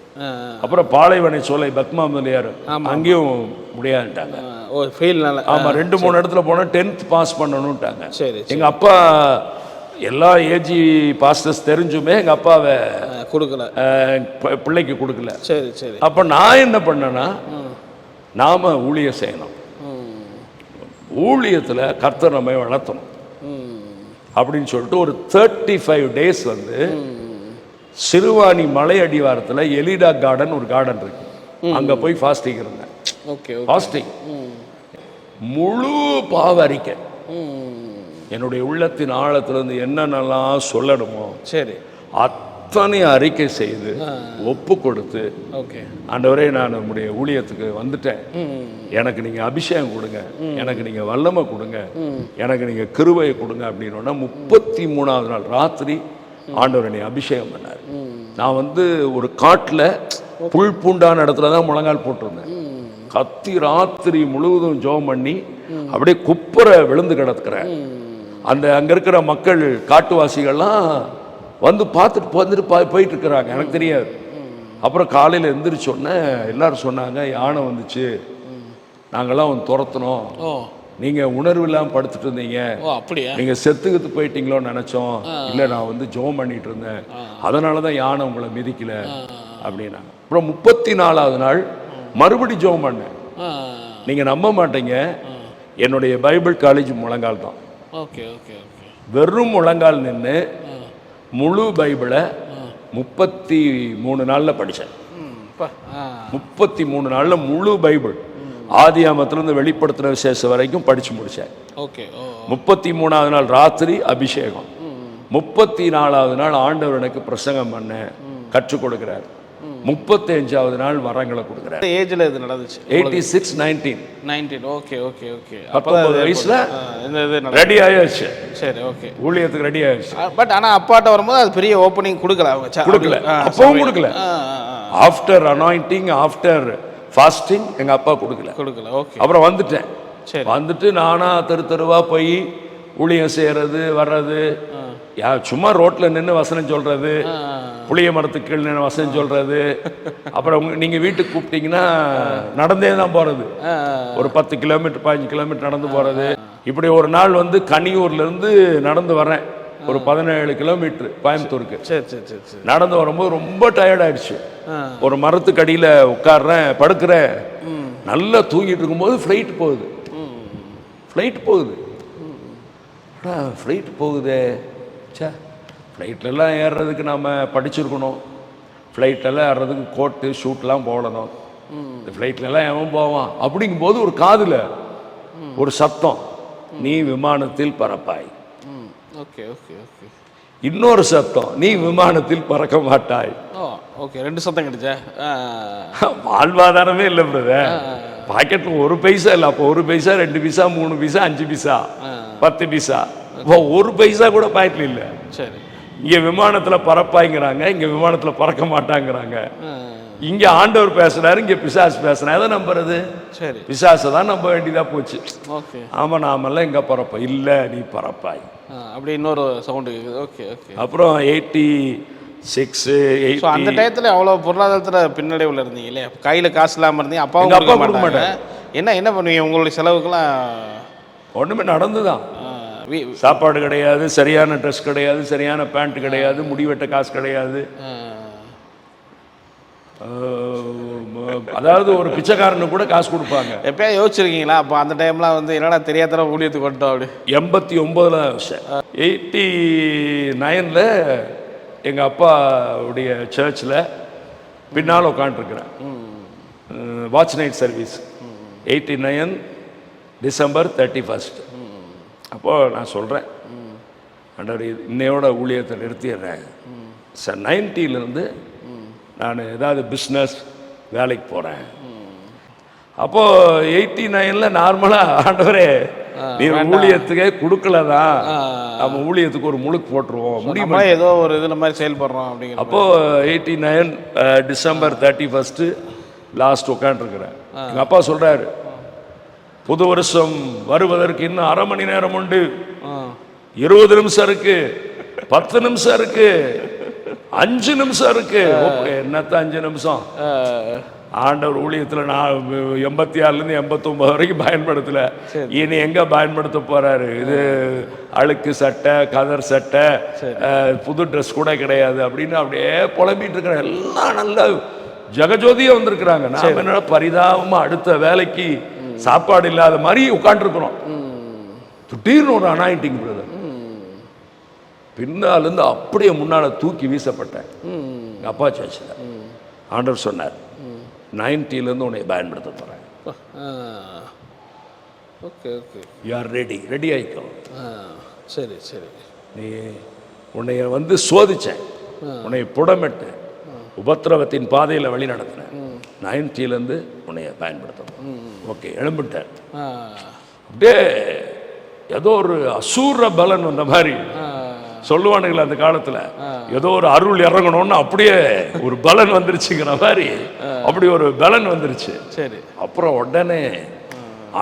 [SPEAKER 1] அப்புறம் பாலைவனை சோலை பத்மா முதலியார் அங்கேயும் முடியாதுட்டாங்க. ஓ ஃபெயில்னால. ஆமாம், 2-3 இடத்துல போனால் 10th பாஸ் பண்ணணும்ட்டாங்க. சரி. எங்கள் அப்பா எல்லா ஏஜி பாஸ்டர்ஸ் தெரிஞ்சுமே எங்கள் அப்பாவை கொடுக்கல, பிள்ளைக்கு கொடுக்கல. சரி சரி. அப்போ நான் என்ன பண்ணேன்னா, நாம் ஊழியம் செய்யணும், ஊழியத்தில் கர்த்தர் நம்ம வளர்த்தணும் அப்படின்னு சொல்லிட்டு ஒரு 35 days வந்து சிறுவாணி மலை அடிவாரத்தில் எலிடா கார்டன் ஒரு கார்டன் இருக்கு, அங்கே போய் ஃபாஸ்டிங் இருந்தேன். ஃபாஸ்டிங் முழு பாவ அறிக்கை, என்னுடைய உள்ளத்தின் ஆழத்திலிருந்து என்னென்னலாம் சொல்லணுமோ சரி அத்தனை அறிக்கை செய்து ஒப்பு கொடுத்து, ஆண்டவரே நான் நம்முடைய ஊழியத்துக்கு வந்துட்டேன், எனக்கு நீங்க அபிஷேகம் கொடுங்க, எனக்கு நீங்க வல்லமை கொடுங்க, எனக்கு நீங்க கிருபையை கொடுங்க அப்படின்னா 33வது நாள் ராத்திரி ஆண்டவர் என்னை அபிஷேகம் பண்ணார். நான் வந்து ஒரு காட்டில் புல் பூண்டான இடத்துல தான் முழங்கால் போட்டிருந்தேன். கத்தி ராத்திரி முழுவதும் ஜெபம் பண்ணி அப்படியே குப்புற விழுந்து கிடக்கிறேன். அங்க இருக்கிற மக்கள் காட்டுவாசிகள்லாம் வந்து பார்த்துட்டு வந்துட்டு போயிட்டு இருக்கிறாங்க, எனக்கு தெரியாது. அப்புறம் காலையில் எந்திரிச்சோன்னே எல்லாரும் சொன்னாங்க, யானை வந்துச்சு, நாங்கள்லாம் வந்து துரத்துனோம், நீங்கள் உணர்வு இல்லாமல் படுத்துட்டு இருந்தீங்க, நீங்கள் செத்துக்கிட்டு போயிட்டீங்களோன்னு நினச்சோம், இல்லை நான் வந்து ஜெபம் பண்ணிட்டு இருந்தேன், அதனால தான் யானை உங்களை மிதிக்கல அப்படின்னாங்க. அப்புறம் 34வது நாள் மறுபடி ஜெபம் பண்ணேன். நீங்கள் நம்ப மாட்டீங்க, என்னுடைய பைபிள் காலேஜ் முழங்கால் தான். வெறும் முழங்கால் நின்று முழு பைபிளை 33 நாளில் படித்தேன். 33 நாளில் முழு பைபிள் ஆதியாமத்திலிருந்து வெளிப்படுத்தின விசேஷம் வரைக்கும் படித்து முடித்தேன். 33வது நாள் ராத்திரி அபிஷேகம், 34வது நாள் ஆண்டவர் எனக்கு பிரசங்கம் பண்ண கற்றுக் கொடுக்கிறார், 35வது நாள் வரங்களை கொடுக்குறாரு. ஏஜ்ல இது நடந்துச்சு 86 19. Okay okay okay. 19 வயசுல ரெடி ஆயாச்சு. சரி ஓகே, ஊழியத்துக்கு ரெடி ஆயாச்சு. பட் ஆனா அப்பாட்ட வரும்போது அது பெரிய ஓப்பனிங் கொடுக்கல, அவங்க கொடுக்கல, அப்பவும் கொடுக்கல. ஆஃப்டர் அனாயிண்டிங், ஆஃப்டர் ஃபாஸ்டிங் எங்கள் அப்பா கொடுக்கல.
[SPEAKER 2] ஓகே.
[SPEAKER 1] அப்புறம் வந்துட்டேன்.
[SPEAKER 2] சரி.
[SPEAKER 1] வந்துட்டு நானா தெருவா போய் ஊழியம் செய்கிறது வர்றது, சும்மா ரோட்டில் நின்று வசனம் சொல்கிறது, புளிய மரத்துக்கு கீழ் நின்று வசனம் சொல்கிறது. அப்புறம் நீங்கள் வீட்டுக்கு கூப்பிட்டீங்கன்னா நடந்தே தான் போகிறது, ஒரு 10 கிலோமீட்டர் 15 கிலோமீட்டர் நடந்து போகிறது. இப்படி ஒரு நாள் வந்து கனியூர்லேருந்து நடந்து வரேன், ஒரு 17 கிலோமீட்டர் கோயம்புத்தூருக்கு. நடந்து வரும்போது ரொம்ப டயர்ட் ஆயிடுச்சு. ஒரு மரத்துக்கு அடியில் உட்காடுறேன், படுக்கிறேன். நல்லா தூங்கிட்டு இருக்கும்போது ஃப்ளைட் போகுது. ஃப்ளைட் போகுதே, சே, ஃப்ளைட்லலாம் ஏறுறதுக்கு நாம் படிச்சிருக்கணும், ஃப்ளைட்லலாம் ஏறுறதுக்கு கோட்டு ஷூட்லாம் போடணும், இந்த ஃப்ளைட்லலாம் எவன் போவான் அப்படிங்கும்போது ஒரு காதில் ஒரு சத்தம், நீ விமானத்தில் பறப்பாய். இன்னொரு சத்தம், நீ விமானத்தில் பறக்க மாட்டாய்.
[SPEAKER 2] ஓகே, 2 சத்தம் கிடைச்சா.
[SPEAKER 1] வாழ்வாதாரமே இல்லை பிரதர், பாக்கெட்டில் 1 பைசா இல்லை. அப்போ 1 பைசா 2 பைசா 3 பைசா 5 பைசா 10 பைசா, இப்போ 1 பைசா கூட பாக்கெட்டில் இல்லை.
[SPEAKER 2] சரி.
[SPEAKER 1] இங்கே விமானத்தில் பறப்பாய்ங்கிறாங்க, இங்கே விமானத்தில் பறக்க மாட்டாங்கிறாங்க. இங்கே ஆண்டவர் பேசுறாரு, இங்கே பிசாசு பேசுறாரு. எதை நம்புறது?
[SPEAKER 2] சரி,
[SPEAKER 1] பிசாசை தான் நம்ப வேண்டியதா போச்சு.
[SPEAKER 2] ஓகே.
[SPEAKER 1] ஆமாம், நாமெல்லாம் எங்கே பறப்போம்? இல்லை, நீ பறப்பாய்.
[SPEAKER 2] அப்படி இன்னொரு சவுண்டு கேட்குது. ஓகே.
[SPEAKER 1] அப்புறம் 86
[SPEAKER 2] அந்த டயத்தில் அவ்வளோ பொருளாதாரத்தில் பின்னடைவில் இருந்தீங்க இல்லையா? கையில் காசு இல்லாமல் இருந்தீங்க. அப்பா கொடுக்க மாட்டேன். என்ன பண்ணுவீங்க உங்களுடைய செலவுக்கெல்லாம்?
[SPEAKER 1] ஒன்றுமே நடந்துதான். சாப்பாடு கிடையாது, சரியான ட்ரெஸ் கிடையாது, சரியான பேண்ட் கிடையாது, முடிவெட்ட காசு கிடையாது. அதாவது ஒரு பிச்சைக்காரனு கூட காசு கொடுப்பாங்க.
[SPEAKER 2] எப்பயா யோசிச்சிருக்கீங்களா அப்போ அந்த டைம்லாம் வந்து என்னடா தெரியாத ஊழியத்துக்கு வந்துட்டோம் அப்படி?
[SPEAKER 1] 89 89 எங்கள் அப்பாவுடைய சர்ச்சில் பின்னால் உட்காந்துருக்குறேன். Watch night service 89 December 31. அப்போது நான் சொல்கிறேன், ஆண்டவர் இன்னையோட ஊழியத்தை நிறுத்திடுறேன் சார். 90லேருந்து நான் ஏதாவது பிஸ்னஸ் வேலைக்கு போகிறேன். அப்போது 89ல் நார்மலாக ஆண்டவரே நீ ஊழியத்துக்கே கொடுக்கலதான், நம்ம ஊழியத்துக்கு ஒரு முழுக்கு போட்டுருவோம், முடியுமா?
[SPEAKER 2] ஏதோ ஒரு இதில் மாதிரி செயல்படுறோம் அப்படிங்கிற.
[SPEAKER 1] அப்போது 89 டிசம்பர் 31 லாஸ்ட் உட்காந்துருக்குறேன். எங்கள் அப்பா சொல்கிறாரு, புது வருஷம் வருவதற்கு இன்னும் 1/2 மணி நேரம் உண்டு, 20 நிமிஷம் இருக்கு, 10 நிமிஷம் இருக்கு, 5 நிமிஷம் இருக்கு. என்னத்த 5 நிமிஷம்? ஆண்டவர் ஊழியத்தில் நான் 86லேருந்து 89 வரைக்கும் பயன்படுத்தல, இனி எங்க பயன்படுத்த போறாரு? இது அழுக்கு சட்டை, கதர் சட்டை, புது ட்ரெஸ் கூட கிடையாது அப்படின்னு அப்படியே புலம்பிட்டு இருக்கிற எல்லாம் நல்ல ஜெகஜோதியா வந்திருக்கிறாங்க. நாம என்ன பரிதாபமா அடுத்த வேலைக்கு சாப்பாடு இல்லாத மாதிரி உட்காந்துருக்கிறோம். திடீர்னு ஒரு அனாயிண்டிங் பிரதர், பின்னாலிருந்து அப்படியே முன்னால தூக்கி வீசப்பட்டேன். எங்கள் அப்பா சர்ச்சில் ஆண்டவர் சொன்னார், 90லேருந்து உன்னை பயன்படுத்த போகிறேன்.
[SPEAKER 2] Okay okay,
[SPEAKER 1] you are ready ஆகிக்கோ.
[SPEAKER 2] சரி சரி.
[SPEAKER 1] நீ உன்னைய வந்து சோதித்தேன், உன்னை புடமிட்டேன், உபத்திரவத்தின் பாதையில் வழி நடத்தினேன். 90லேருந்து உன்னைய பயன்படுத்தணும். ஓகே, எழும்பிட்டேன். அப்படியே ஏதோ ஒரு அசூர பலன் வந்த மாதிரி சொல்லுவானுங்களே அந்த காலத்துல, ஏதோ ஒரு அருள் இறங்கணும்னு அப்படியே ஒரு பலன் வந்துருச்சுங்கிற மாதிரி அப்படி ஒரு பலன் வந்துருச்சு.
[SPEAKER 2] சரி.
[SPEAKER 1] அப்புறம் உடனே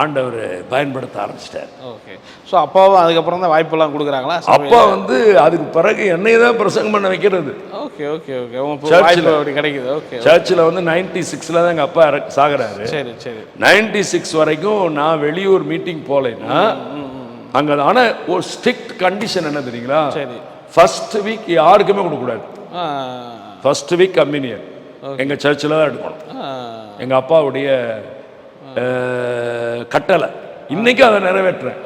[SPEAKER 1] ஆண்டவர் பயன்படுத்த ஆரம்பிச்சிட்டார்.
[SPEAKER 2] ஓகே. ஸோ அப்பாவும் அதுக்கப்புறம் தான் வாய்ப்பெல்லாம் கொடுக்குறாங்களா?
[SPEAKER 1] அப்பா வந்து அதுக்கு பிறகு என்னை தான் பிரசங்கம் பண்ண வைக்கிறது.
[SPEAKER 2] Okay okay okay. சர்ச்சில் அப்படி கிடைக்குது. ஓகே.
[SPEAKER 1] சர்ச்சில் வந்து 96ல் தான் எங்கள் அப்பா சாகுறாரு.
[SPEAKER 2] சரி சரி.
[SPEAKER 1] 96 வரைக்கும் நான் வெளியூர் மீட்டிங் போகலைன்னா அங்கே, ஆனால் ஒரு ஸ்ட்ரிக்ட் கண்டிஷன் என்ன தெரியுங்களா?
[SPEAKER 2] சரி.
[SPEAKER 1] ஃபர்ஸ்ட் வீக் யாருக்குமே கொடுக்கக்கூடாது. ஃபர்ஸ்ட் வீக் கம்யூனியன் எங்கள் சர்ச்சில் தான் எடுக்கணும். எங்கள் அப்பாவுடைய கட்டளை. இன்னைக்கு அதை நிறைவேற்றுறேன்.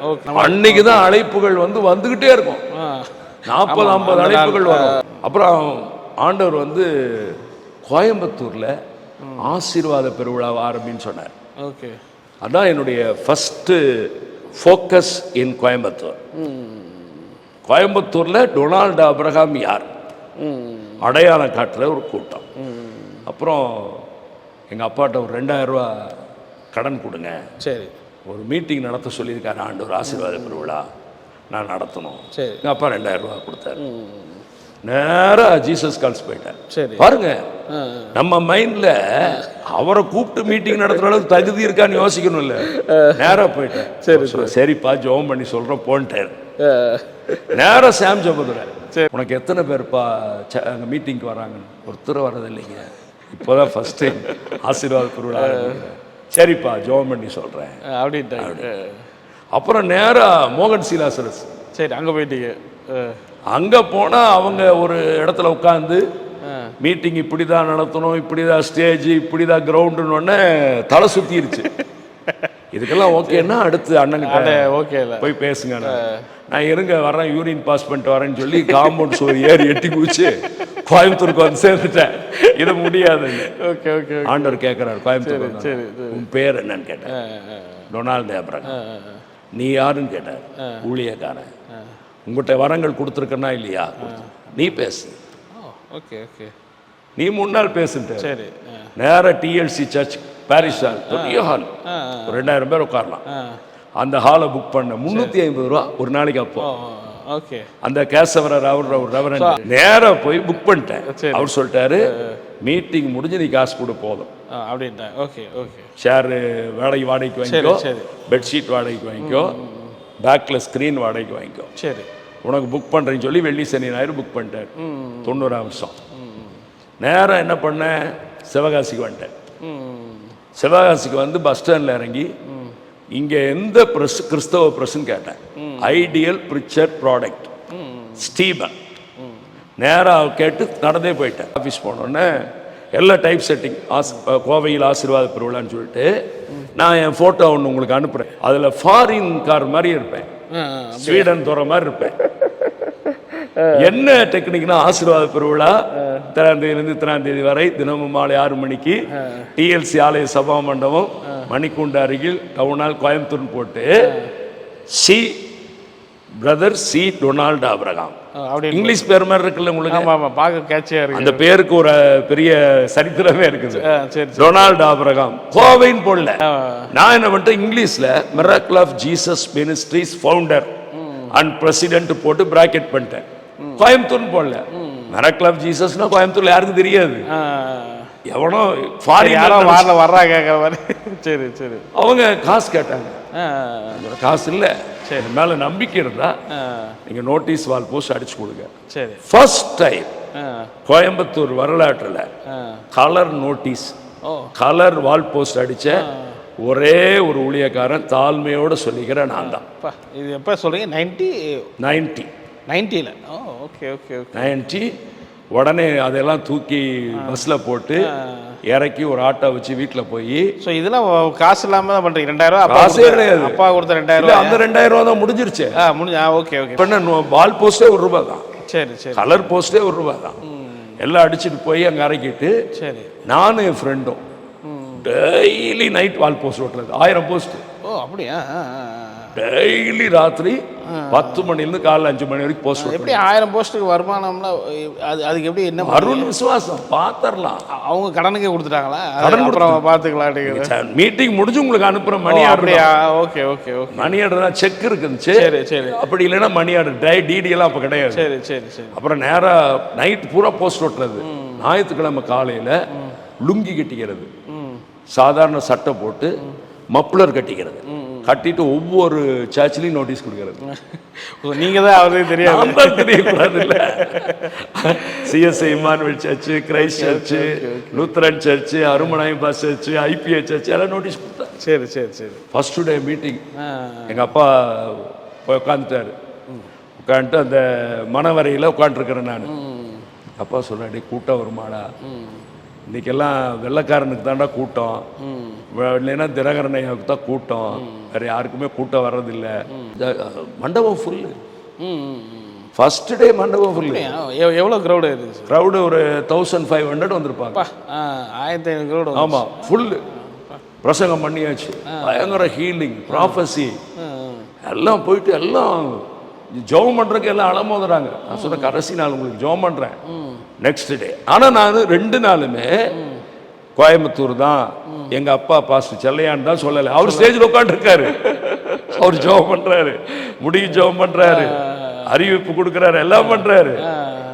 [SPEAKER 1] அன்னைக்கு தான் அழைப்புகள் வந்து வந்துகிட்டே இருக்கும். 40-50 அழைப்புகள் வரும். அப்புறம் ஆண்டவர் வந்து கோயம்புத்தூர்ல ஆசீர்வாத பெருவிழாவை ஆரம்பின்னு சொன்னார்.
[SPEAKER 2] ஓகே.
[SPEAKER 1] அதான் என்னுடைய ஃபர்ஸ்ட் ஃபோக்கஸ் இன் கோயம்புத்தூர். கோயம்புத்தூர்ல டொனால்டு அப்ரஹாம் யார் அடையாளம் காட்டுற ஒரு கூட்டம். அப்புறம் எங்க அப்பாட்ட ஒரு 2000 ரூபா கடன் கொடுங்க,
[SPEAKER 2] சரி,
[SPEAKER 1] ஒரு மீட்டிங் நடத்த சொல்லியிருக்காரு ஆண்டவர், ஆசீர்வாத பெருவிழா நான் நடத்தணும்.
[SPEAKER 2] சரி.
[SPEAKER 1] எங்கள் அப்பா 2000 ரூபா கொடுத்தாரு. நேராக ஜீசஸ் கால்ஸ் போயிட்டார்.
[SPEAKER 2] சரி.
[SPEAKER 1] பாருங்க, நம்ம மைண்ட்ல அவரை கூப்பிட்டு மீட்டிங் நடத்துற அளவுக்கு தகுதி இருக்கான்னு யோசிக்கணும் இல்ல. நேரா போயிட்டேன். சரிப்பா ஜெபம் பண்ணி சொல்றேன் போன்ட்டாரு. நேரா சாம் ஜெபதுரை, உனக்கு எத்தனை பேர்ப்பா அங்க மீட்டிங்க்கு வராங்கன்னு? ஒருத்தர் வர்றது இல்லைங்க, இப்போதான் ஃபர்ஸ்ட் டைம் ஆசீர்வாத குருவிழா. சரிப்பா ஜெபம் பண்ணி சொல்றேன்
[SPEAKER 2] அப்படின்ட்டு.
[SPEAKER 1] அப்புறம் நேரா மோகன் சீலாசரஸ்.
[SPEAKER 2] சரி, அங்க போயிட்டீங்க.
[SPEAKER 1] அங்க போனா அவங்க ஒரு இடத்துல உட்காந்து மீட்டிங் இப்படிதான் நடத்தணும், இப்படிதான் ஸ்டேஜ், இப்படிதான் கிரவுண்டுன்னு தலை சுத்திருச்சு. இதுக்கெல்லாம் ஓகேன்னா அடுத்து அண்ணன்
[SPEAKER 2] ஓகே
[SPEAKER 1] போய் பேசுங்க. நான் இருங்க வரேன், யூரின் பாஸ் பண்ணிட்டு வரேன்னு சொல்லி காம்பவுண்ட் சோறு ஏறி எட்டி குதிச்சு கோயம்புத்தூருக்கு வந்து சேர்ந்துட்டேன். இது முடியாதுன்னு.
[SPEAKER 2] Okay okay.
[SPEAKER 1] ஆண்டவர் கேட்கிறாரு கோயம்புத்தூர், உன் பேர் என்னன்னு கேட்டேன். Donald Abraham. நீ யாருன்னு கேட்டார். ஊழியக்காரன். உங்கள்கிட்ட வரங்கள் கொடுத்துருக்கனா இல்லையா? நீ பேசு.
[SPEAKER 2] Okay okay.
[SPEAKER 1] நீ முன்னாள் பேசுட்ட.
[SPEAKER 2] சரி.
[SPEAKER 1] நேர டிஎல்சி சர்ச் பாரிஸ் ஹால், பெரிய ஹால், 2000 பேர் உட்காரலாம். அந்த ஹாலை புக் பண்ண 350 ரூபா ஒரு நாளைக்கு. அப்போ
[SPEAKER 2] ஓகே. அந்த
[SPEAKER 1] கேசவரர் அவர் நேரா போய் புக் பண்ணிட்டேன். அவர் சொல்லிட்டாரு மீட்டிங் முடிஞ்சு நீ காசு கொடு போதும்
[SPEAKER 2] அப்படின்ட்டேன். Okay okay.
[SPEAKER 1] சேர் வாடகைக்கு வாங்கிக்கோ, பெட்ஷீட் வாடகைக்கு வாங்கிக்கோ, பேக்கில் ஸ்க்ரீன் வாடகைக்கு வாங்கிக்கோ.
[SPEAKER 2] சரி,
[SPEAKER 1] உனக்கு புக் பண்ணுறேன்னு சொல்லி வெள்ளி சனி ஞாயிறு புக் பண்ணிட்டார். 90 வருஷம். நேராக என்ன பண்ணேன், சிவகாசிக்கு வந்துட்டேன். சிவகாசிக்கு வந்து பஸ் ஸ்டாண்டில் இறங்கி இங்கே எந்த ப்ரெஸ் கிறிஸ்தவ ப்ரெஸ்ன்னு கேட்டேன். Ideal preacher product Stephen. நேராக கேட்டு நடந்தே போயிட்டேன். ஆஃபீஸ் போனோடனே எல்லா டைப் செட்டிங் கோவையில் ஆசீர்வாத பெருவிழான்னு சொல்லிட்டு நான் என் ஃபோட்டோ ஒன்று உங்களுக்கு அனுப்புகிறேன். அதில் ஃபாரின் கார் மாதிரி இருப்பேன், ஸ்வீடன் தோற மாதிரி இருப்பேன். என்ன டெக்னிக்னா ஆசீர்வாத பெருவிழா 3ஆம் தேதியிலிருந்து 3ஆம் தேதி வரை தினமும் மாலை 6 மணிக்கு டிஎல்சி ஆலய சபா மண்டபம் மணிக்கூண்டு அருகில் டவுனால் கோயம்புத்தூர் போட்டு C brother C Donald Abraham. English பேர் மாதிரி இருக்குல்ல உங்களுக்கு,
[SPEAKER 2] பார்க்க கேட்சியா இருக்கு.
[SPEAKER 1] அந்த பேருக்கு ஒரு பெரிய சரித்திரமே இருக்குது. டொனால்டு ஆபிரகாம் கோவைன்னு போடல. நான் என்ன பண்ணிட்டேன், இங்கிலீஷ்ல miracle of Jesus ministries founder and president போட்டு பிராக்கெட் பண்ணிட்டேன். கோயம்புத்தூர்னு போடல. மிராக்கிள் ஆஃப் ஜீசஸ்னா கோயம்புத்தூர்ல யாருக்கும் தெரியாது. எவனோ
[SPEAKER 2] ஃபாரின் வர்றா கேட்குற மாதிரி. சரி சரி.
[SPEAKER 1] அவங்க காசு கேட்டாங்க. காசு இல்லை, சரி மேல நம்பிக்கை இருந்தா நீங்க நோட்டீஸ் வால் போஸ்ட் அடிச்சு கொடுங்க.
[SPEAKER 2] சரி.
[SPEAKER 1] ஃபர்ஸ்ட் டைம் கோயம்புத்தூர் வரலாற்றுல கலர் நோட்டீஸ், கலர் வால் போஸ்ட் அடிச்ச ஒரே ஒரு ஊழியக்காரன் தாழ்மையோட சொல்லிக்கிறேன் நான் தான்.
[SPEAKER 2] இது எப்போ சொல்றீங்க? 90ல. Okay okay okay. 90.
[SPEAKER 1] உடனே அதெல்லாம் தூக்கி பஸ்ல போட்டு இறக்கி ஒரு ஆட்டோ வச்சு வீட்டுல போய்.
[SPEAKER 2] ஸோ இதெல்லாம் காசு இல்லாம தான் பண்றீங்க? 2000 ரூபா
[SPEAKER 1] காசே கிடையாது.
[SPEAKER 2] அப்பா கொடுத்த 2000 ரூபா.
[SPEAKER 1] அந்த 2000 ரூபா தான் முடிஞ்சிருச்சு.
[SPEAKER 2] Okay okay.
[SPEAKER 1] இப்ப வால் போஸ்டே ₹1 தான்.
[SPEAKER 2] சரி சரி.
[SPEAKER 1] கலர் போஸ்டே ₹1 தான். எல்லாம் அடிச்சுட்டு போய் அங்க இறக்கிட்டு, சரி நானும் என் ஃப்ரெண்டும் டெய்லி நைட் வால் போஸ்ட் ஓட்டுறது. 1000 போஸ்ட்.
[SPEAKER 2] ஓ அப்படியா?
[SPEAKER 1] டெய்லி ராத்திரி 10 மணிலேருந்து காலைல 5 மணி வரைக்கும் போஸ்ட்.
[SPEAKER 2] எப்படி 1000 போஸ்ட்டுக்கு வருமானம்லாம்? அதுக்கு எப்படி என்ன?
[SPEAKER 1] அருள் விசுவாசம் பார்த்துடலாம்.
[SPEAKER 2] அவங்க கடனுக்கே கொடுத்துட்டாங்களா? கடன் அப்புறம் பார்த்துக்கலாம்.
[SPEAKER 1] மீட்டிங் முடிஞ்சு உங்களுக்கு அனுப்புற money order.
[SPEAKER 2] Okay okay okay.
[SPEAKER 1] Money order தான், செக் இருக்குச்சு.
[SPEAKER 2] சரி சரி.
[SPEAKER 1] அப்படி இல்லைன்னா மணி ஆர்டர் டிடி எல்லாம் அப்போ கிடையாது.
[SPEAKER 2] சரி சரி சரி.
[SPEAKER 1] அப்புறம் நேராக நைட் பூரா போஸ்ட் ஓட்டுறது. ஞாயிற்றுக்கிழமை காலையில் லுங்கி கட்டிக்கிறது, சாதாரண சட்டை போட்டு மப்ளர் கட்டிக்கிறது, கட்டிட்டு ஒவ்வொரு சர்ச்சிலையும் நோட்டீஸ் கொடுக்கறது.
[SPEAKER 2] நீங்க தான் அவரே
[SPEAKER 1] தெரியக்கூடாது இல்லை. CSI Emmanuel church, Christ church, Lutheran church, அருமநாயம் பாஸ் சர்ச்சு, ஐபிஏ சர்ச்சு எல்லாம் நோட்டீஸ் கொடுத்தா.
[SPEAKER 2] சரி சரி சரி.
[SPEAKER 1] ஃபர்ஸ்ட் டே மீட்டிங் எங்க அப்பா போய் உட்காந்துட்டாரு. உட்காந்துட்டு அந்த மனவரையில் உட்காந்துருக்கிறேன் நான். அப்பா சொன்னாடி கூட்டம் வருமாடா, இன்னைக்கெல்லாம் வெள்ளைக்காரனுக்கு தாண்டா கூட்டம், இல்லைன்னா தினகரனையாவுக்கு தான் கூட்டம், வேற யாருக்குமே கூட்டம் வர்றதில்லை. மண்டபம் ஃபுல்லு. ஃபர்ஸ்ட் டே மண்டபம் ஃபுல்லு.
[SPEAKER 2] எவ்வளோ க்ரௌடு இருந்துச்சு?
[SPEAKER 1] க்ரௌடு ஒரு 1500 வந்திருப்பாங்க.
[SPEAKER 2] 1500 க்ரௌடு.
[SPEAKER 1] ஆமாம், ஃபுல்லு. பிரசங்கம் பண்ணியாச்சு, பயங்கர ஹீலிங், ப்ராஃபஸி எல்லாம் போயிட்டு எல்லாம் ஜெபம் பண்ணுறதுக்கு எல்லாம் அலமோதுறாங்க. நான் சொன்ன கடைசி நாள் உங்களுக்கு ஜெபம் பண்ணுறேன் நெக்ஸ்ட் டே. ஆனால் நான் 2 நாளுமே கோயம்புத்தூர் தான். எங்கள் அப்பா பாஸ்டர் செல்லையான்னு தான் சொல்லலை. அவர் ஸ்டேஜில் உட்காந்துருக்காரு, அவர் ஜெபம் பண்ணுறாரு, முடிவு ஜெபம் பண்ணுறாரு. அறிவிப்பு கொடுக்கிறாரு, எல்லாம் பண்றாரு.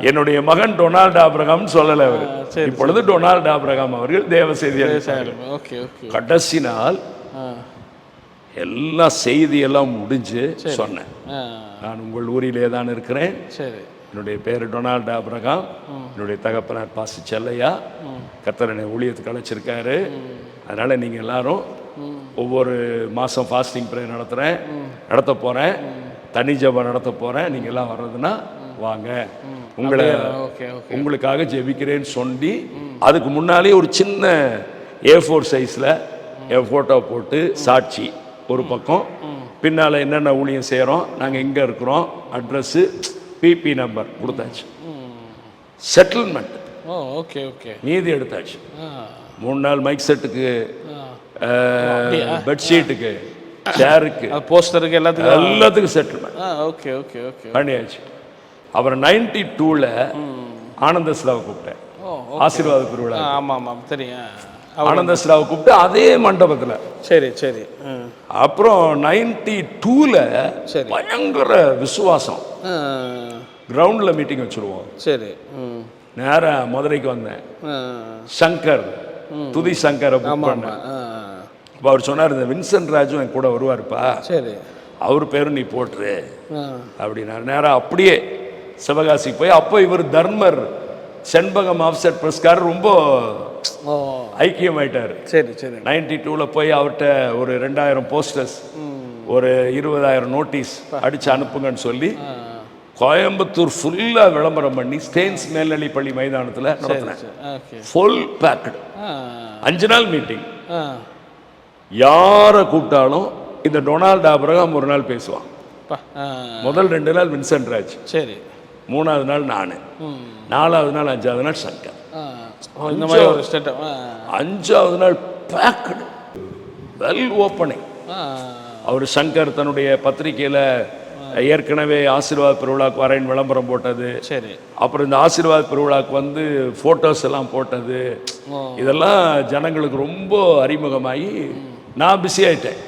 [SPEAKER 1] என்னுடைய மகன் டொனால்டு ஆபிரகாம் சொல்லல அவரு, இப்பொழுது டொனால்டு ஆபிரகாம் அவர்கள் தேவ செய்தி கடைசி நாள் எல்லா செய்தியெல்லாம் முடிஞ்சு சொன்னேன். நான் உங்கள் ஊரிலே தான் இருக்கிறேன். என்னுடைய பேர் டொனால்டு ஆபிரகாம். என்னுடைய தகப்பனார் பாசி செல்லையா. கர்த்தர் என்னை ஊழியத்துக்கு அழைச்சிருக்காரு. அதனால நீங்க எல்லாரும் ஒவ்வொரு மாதம் ஃபாஸ்டிங் ப்ரேயர் நடத்த போகிறேன், தனி ஜெபம் நடத்த போகிறேன். நீங்கள் எல்லாம் வர்றதுன்னா வாங்க, உங்களுக்காக ஜெபிக்கிறேன்னு சொல்லி அதுக்கு முன்னாலே ஒரு சின்ன A4 சைஸில் என் ஃபோட்டோ போட்டு சாட்சி ஒரு பக்கம், பின்னால் என்னென்ன ஊழியம் செய்கிறோம், நாங்கள் எங்கே இருக்கிறோம், அட்ரஸ்ஸு, பிபி நம்பர் கொடுத்தாச்சு. செட்டில்மெண்ட் மீதி எடுத்தாச்சு. 3 நாள் மைக் செட்டுக்கு, பெட்ஷீட்டுக்கு, சேருக்கு,
[SPEAKER 2] போஸ்டருக்கு,
[SPEAKER 1] எல்லாத்துக்கும் செட்டில்மெண்ட் பண்ணியாச்சு. அப்புறம் 92ல் ஆனந்த சிலாவை கூப்பிட்டேன், ஆசீர்வாத பெருவிழா. ஆனந்த சிலாவை கூப்பிட்டு அதே மண்டபத்தில்.
[SPEAKER 2] சரி.
[SPEAKER 1] அப்புறம் 92ல் பயங்கர விசுவாசம், கிரவுண்டில் மீட்டிங் வச்சுருவோம்.
[SPEAKER 2] சரி.
[SPEAKER 1] நேராக மதுரைக்கு வந்தேன். சங்கர், துதி சங்கரை புக் பண்ணேன். இப்போ அவர் சொன்னார், இந்த வின்சென்ட் ராஜும் என் கூட வருவாருப்பா, சரி, அவர் பேரும் நீ போட்டுரு அப்படின்னா. நேராக அப்படியே சிவகாசிக்கு போய், அப்போ இவர் தர்மர் செண்பகம் ஆஃப்செட் பிரஸ்கார் ரொம்ப ஐக்கியமாயிட்டார்.
[SPEAKER 2] சரி.
[SPEAKER 1] 92ல் போய் அவர்கிட்ட ஒரு 2000 போஸ்டர்ஸ், ஒரு 20,000 நோட்டீஸ் அடிச்சு அனுப்புங்கன்னு சொல்லி கோயம்புத்தூர் ஃபுல்லா விளம்பரம் பண்ணி ஸ்டேன்ஸ் மேல்நிலை பள்ளி மைதானத்தில் நடத்தினேன். ஃபுல் பேக்டு 5 நாள் மீட்டிங். யாரை கூப்பிட்டாலும் இந்த டொனால்டு ஆபிரகாம் ஒரு நாள் பேசுவான். முதல் 2 நாள் வின்சென்ட் ராஜ், சரி, 3வது நாள் நான், 4வது நாள் 5வது நாள் சங்கர், 5வது நாள் பேக்டு வெல் ஓப்பனிங். அவர் சங்கர் தன்னுடைய பத்திரிகையில் ஏற்கனவே ஆசீர்வாத பெருவிழாக்கு வரேன் விளம்பரம் போட்டது, சரி, அப்புறம் இந்த ஆசீர்வாத பெருவிழாக்கு வந்து ஃபோட்டோஸ் எல்லாம் போட்டது, இதெல்லாம் ஜனங்களுக்கு ரொம்ப அறிமுகமாகி நான் பிஸி ஆயிட்டேன்.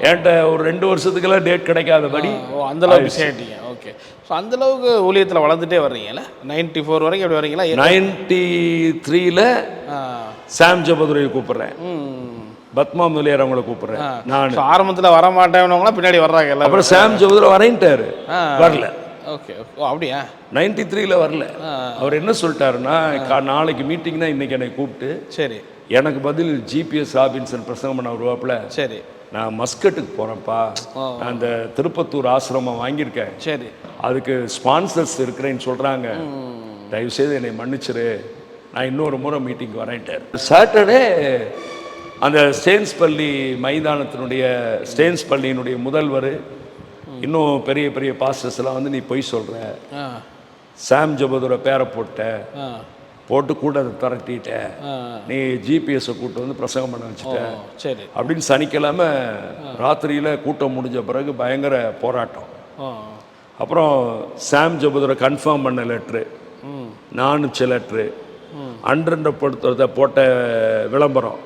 [SPEAKER 1] என்கிட்ட ஒரு 2 வருஷத்துக்கெல்லாம் டேட் கிடைக்காதபடி
[SPEAKER 2] அந்த அளவுக்கு பிஸி ஆகிட்டீங்க. ஓகே. ஸோ அந்தளவுக்கு ஊழியத்தில் வளர்ந்துட்டே வர்றீங்களா? 94 வரைக்கும் எப்படி வரீங்களா?
[SPEAKER 1] 93ல் சாம் ஜெபதுரையை கூப்பிட்றேன், பத்மா முதலியார் அவங்கள கூப்பிட்றேன். நான்
[SPEAKER 2] ஆரம்பத்தில் வர மாட்டேன், பின்னாடி வர்றாங்க எல்லாம்.
[SPEAKER 1] அப்புறம் சாம் ஜெபதுரை வரேன்ட்டாரு, வரல.
[SPEAKER 2] ஓகே. அப்படியா?
[SPEAKER 1] 93ல் வரல. அவர் என்ன சொல்லிட்டாருன்னா, நாளைக்கு மீட்டிங்னா இன்னைக்கு என்னை கூப்பிட்டு, சரி, எனக்கு பதில் ஜிபிஎஸ் ராபின்சன் பிரசங்கம் பண்ண வருவாப்புல, சரி, நான் மஸ்கட்டுக்கு போகிறேன்ப்பா, நான் அந்த திருப்பத்தூர் ஆசிரமம் வாங்கியிருக்கேன், சரி, அதுக்கு ஸ்பான்சர்ஸ் இருக்கிறேன்னு சொல்கிறாங்க, தயவுசெய்து என்னை மன்னிச்சிரு, நான் இன்னொரு முறை மீட்டிங் வரேன்ட்டார். சாட்டர்டே அந்த ஸ்டேன்ஸ் பள்ளி மைதானத்தினுடைய ஸ்டேன்ஸ் பள்ளியினுடைய முதல்வர், இன்னும் பெரிய பெரிய பாஸ்டர்ஸ் எல்லாம் வந்து, நீ பொய் சொல்கிற, சாம் ஜெபதுரை பேரை போட்டு கூட அதை திரட்டிட்ட, நீ ஜிபிஎஸை கூட்டு வந்து பிரசங்கம் பண்ண வச்சுட்ட, சரி அப்படின்னு. சனிக்கிழமை ராத்திரியில் கூட்டம் முடிஞ்ச பிறகு பயங்கர போராட்டம். அப்புறம் சாம் ஜெபதுரை கன்ஃபார்ம் பண்ண லெட்ரு, நானும் லெட்ரு, அன்றப்படுத்துறத போட்ட விளம்பரம்,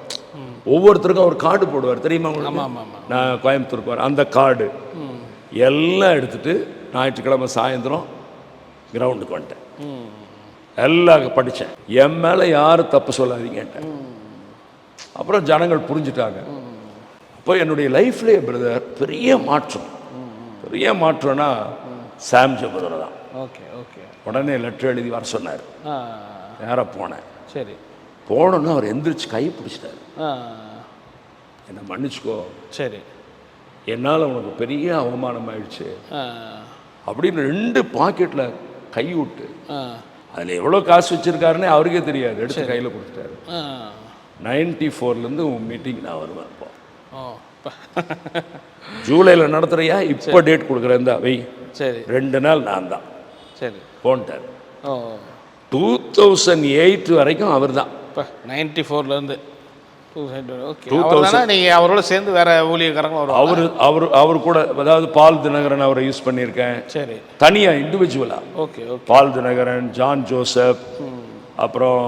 [SPEAKER 1] ஒவ்வொருத்தருக்கும் அவர் கார்டு போடுவார் தெரியுமா உங்களுக்கு? நான் கோயம்புத்தூருக்கு வரேன், அந்த கார்டு எல்லாம் எடுத்துட்டு ஞாயிற்றுக்கிழமை சாயந்தரம் கிரவுண்டுக்கு வந்துட்டேன். எல்லாம் படித்தேன், என் மேலே யாரும் தப்பு சொல்லாதீங்கன்ட்டேன். அப்புறம் ஜனங்கள் புரிஞ்சுட்டாங்க. அப்போ என்னுடைய லைஃப்லேயே பிரதர் பெரிய மாற்றம்னா சாம் ஜெபதுரை தான். உடனே லெட்டர் எழுதி வர சொன்னார். நேராக போனேன். சரி, போனோன்னா அவர் எந்திரிச்சு கை பிடிச்சிட்டாரு. என்னை மன்னிச்சுக்கோ, சரி, என்னால் உனக்கு பெரிய அவமானம் ஆயிடுச்சு அப்படின்னு 2 பாக்கெட்டில் கை விட்டு, அதில் எவ்வளோ காசு வச்சுருக்காருன்னே அவருக்கே தெரியாது, எடுத்து கையில் கொடுத்துட்டாரு. 94லேருந்து உன் மீட்டிங் நான் வருவேன். இப்போ ஜூலையில் நடத்துகிறியா? இப்போ டேட் கொடுக்குறேன், இந்த வை, சரி, 2 நாள் நான் தான், சரி, போன்ட்டார். 2008 வரைக்கும் அவர் தான்.
[SPEAKER 2] இப்போ 94லேருந்து நீங்கள் அவரோட சேர்ந்து வேற ஊழியக்காரங்க
[SPEAKER 1] அவர் கூட, அதாவது பால் தினகரன் அவரை யூஸ் பண்ணியிருக்கேன். சரி, தனியாக இண்டிவிஜுவலாக. ஓகே. பால் தினகரன், ஜான் ஜோசப், அப்புறம்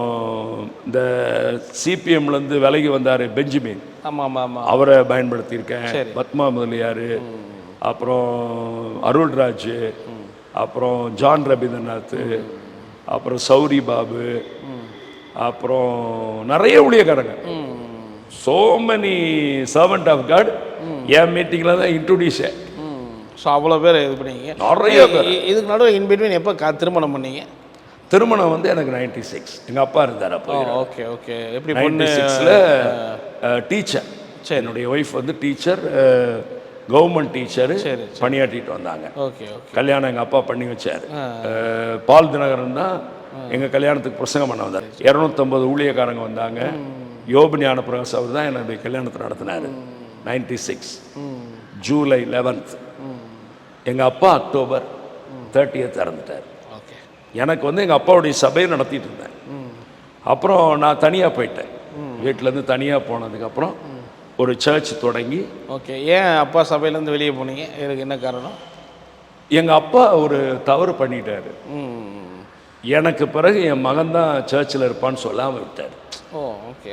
[SPEAKER 1] இந்த சிபிஎம்லேருந்து விலகி வந்தார் பெஞ்சமின், அவரை பயன்படுத்தியிருக்கேன். பத்மா முதலியார், அப்புறம் அருள்ராஜ், அப்புறம் ஜான் ரபீந்திரநாத், அப்புறம் சௌரி பாபு, அப்புறம் நிறைய ஊழியக்காரங்க, so many servant of God என் மீட்டிங்கில் தான் இன்ட்ரோடியூஸ்.
[SPEAKER 2] ஸோ அவ்வளோ பேர் இது பண்ணீங்க.
[SPEAKER 1] நிறைய பேர்.
[SPEAKER 2] இதுக்கு நடுவில் இன்பிட்வீன் எப்போ திருமணம் பண்ணீங்க?
[SPEAKER 1] திருமணம் வந்து எனக்கு 96. எங்கள் அப்பா இருந்தார் அப்போ.
[SPEAKER 2] Okay okay. எப்படி பொண்ணு?
[SPEAKER 1] 96ல் டீச்சர். என்னுடைய ஒய்ஃப் வந்து டீச்சர், கவர்மெண்ட் டீச்சரு, பணியாற்றிட்டு வந்தாங்க.
[SPEAKER 2] Okay okay.
[SPEAKER 1] கல்யாணம் எங்கள் அப்பா பண்ணி வச்சார். பால் தினகரன் தான் எங்கள் கல்யாணத்துக்கு பிரசங்கம் பண்ண வந்தார். 250 ஊழியக்காரங்க வந்தாங்க. யோபு ஞான பிரகாஷ் அவர் தான் என்னுடைய கல்யாணத்தை நடத்தினார். 96 ஜூலை 11th. எங்கள் அப்பா அக்டோபர் 30th இறந்துட்டார். எனக்கு வந்து எங்கள் அப்பாவுடைய சபையை நடத்திட்டு இருந்தேன். அப்புறம் நான் தனியாக போயிட்டேன். வீட்டிலேருந்து தனியாக போனதுக்கப்புறம் ஒரு சர்ச் தொடங்கி.
[SPEAKER 2] ஓகே. ஏன் அப்பா சபையிலேருந்து வெளியே போனீங்க? எனக்கு என்ன காரணம்?
[SPEAKER 1] எங்கள் அப்பா ஒரு தவறு பண்ணிட்டாரு. எனக்கு பிறகு என் மகன் தான் சர்ச்சில் இருப்பான்னு சொல்லாமல் விட்டார்.
[SPEAKER 2] ஓ ஓகே.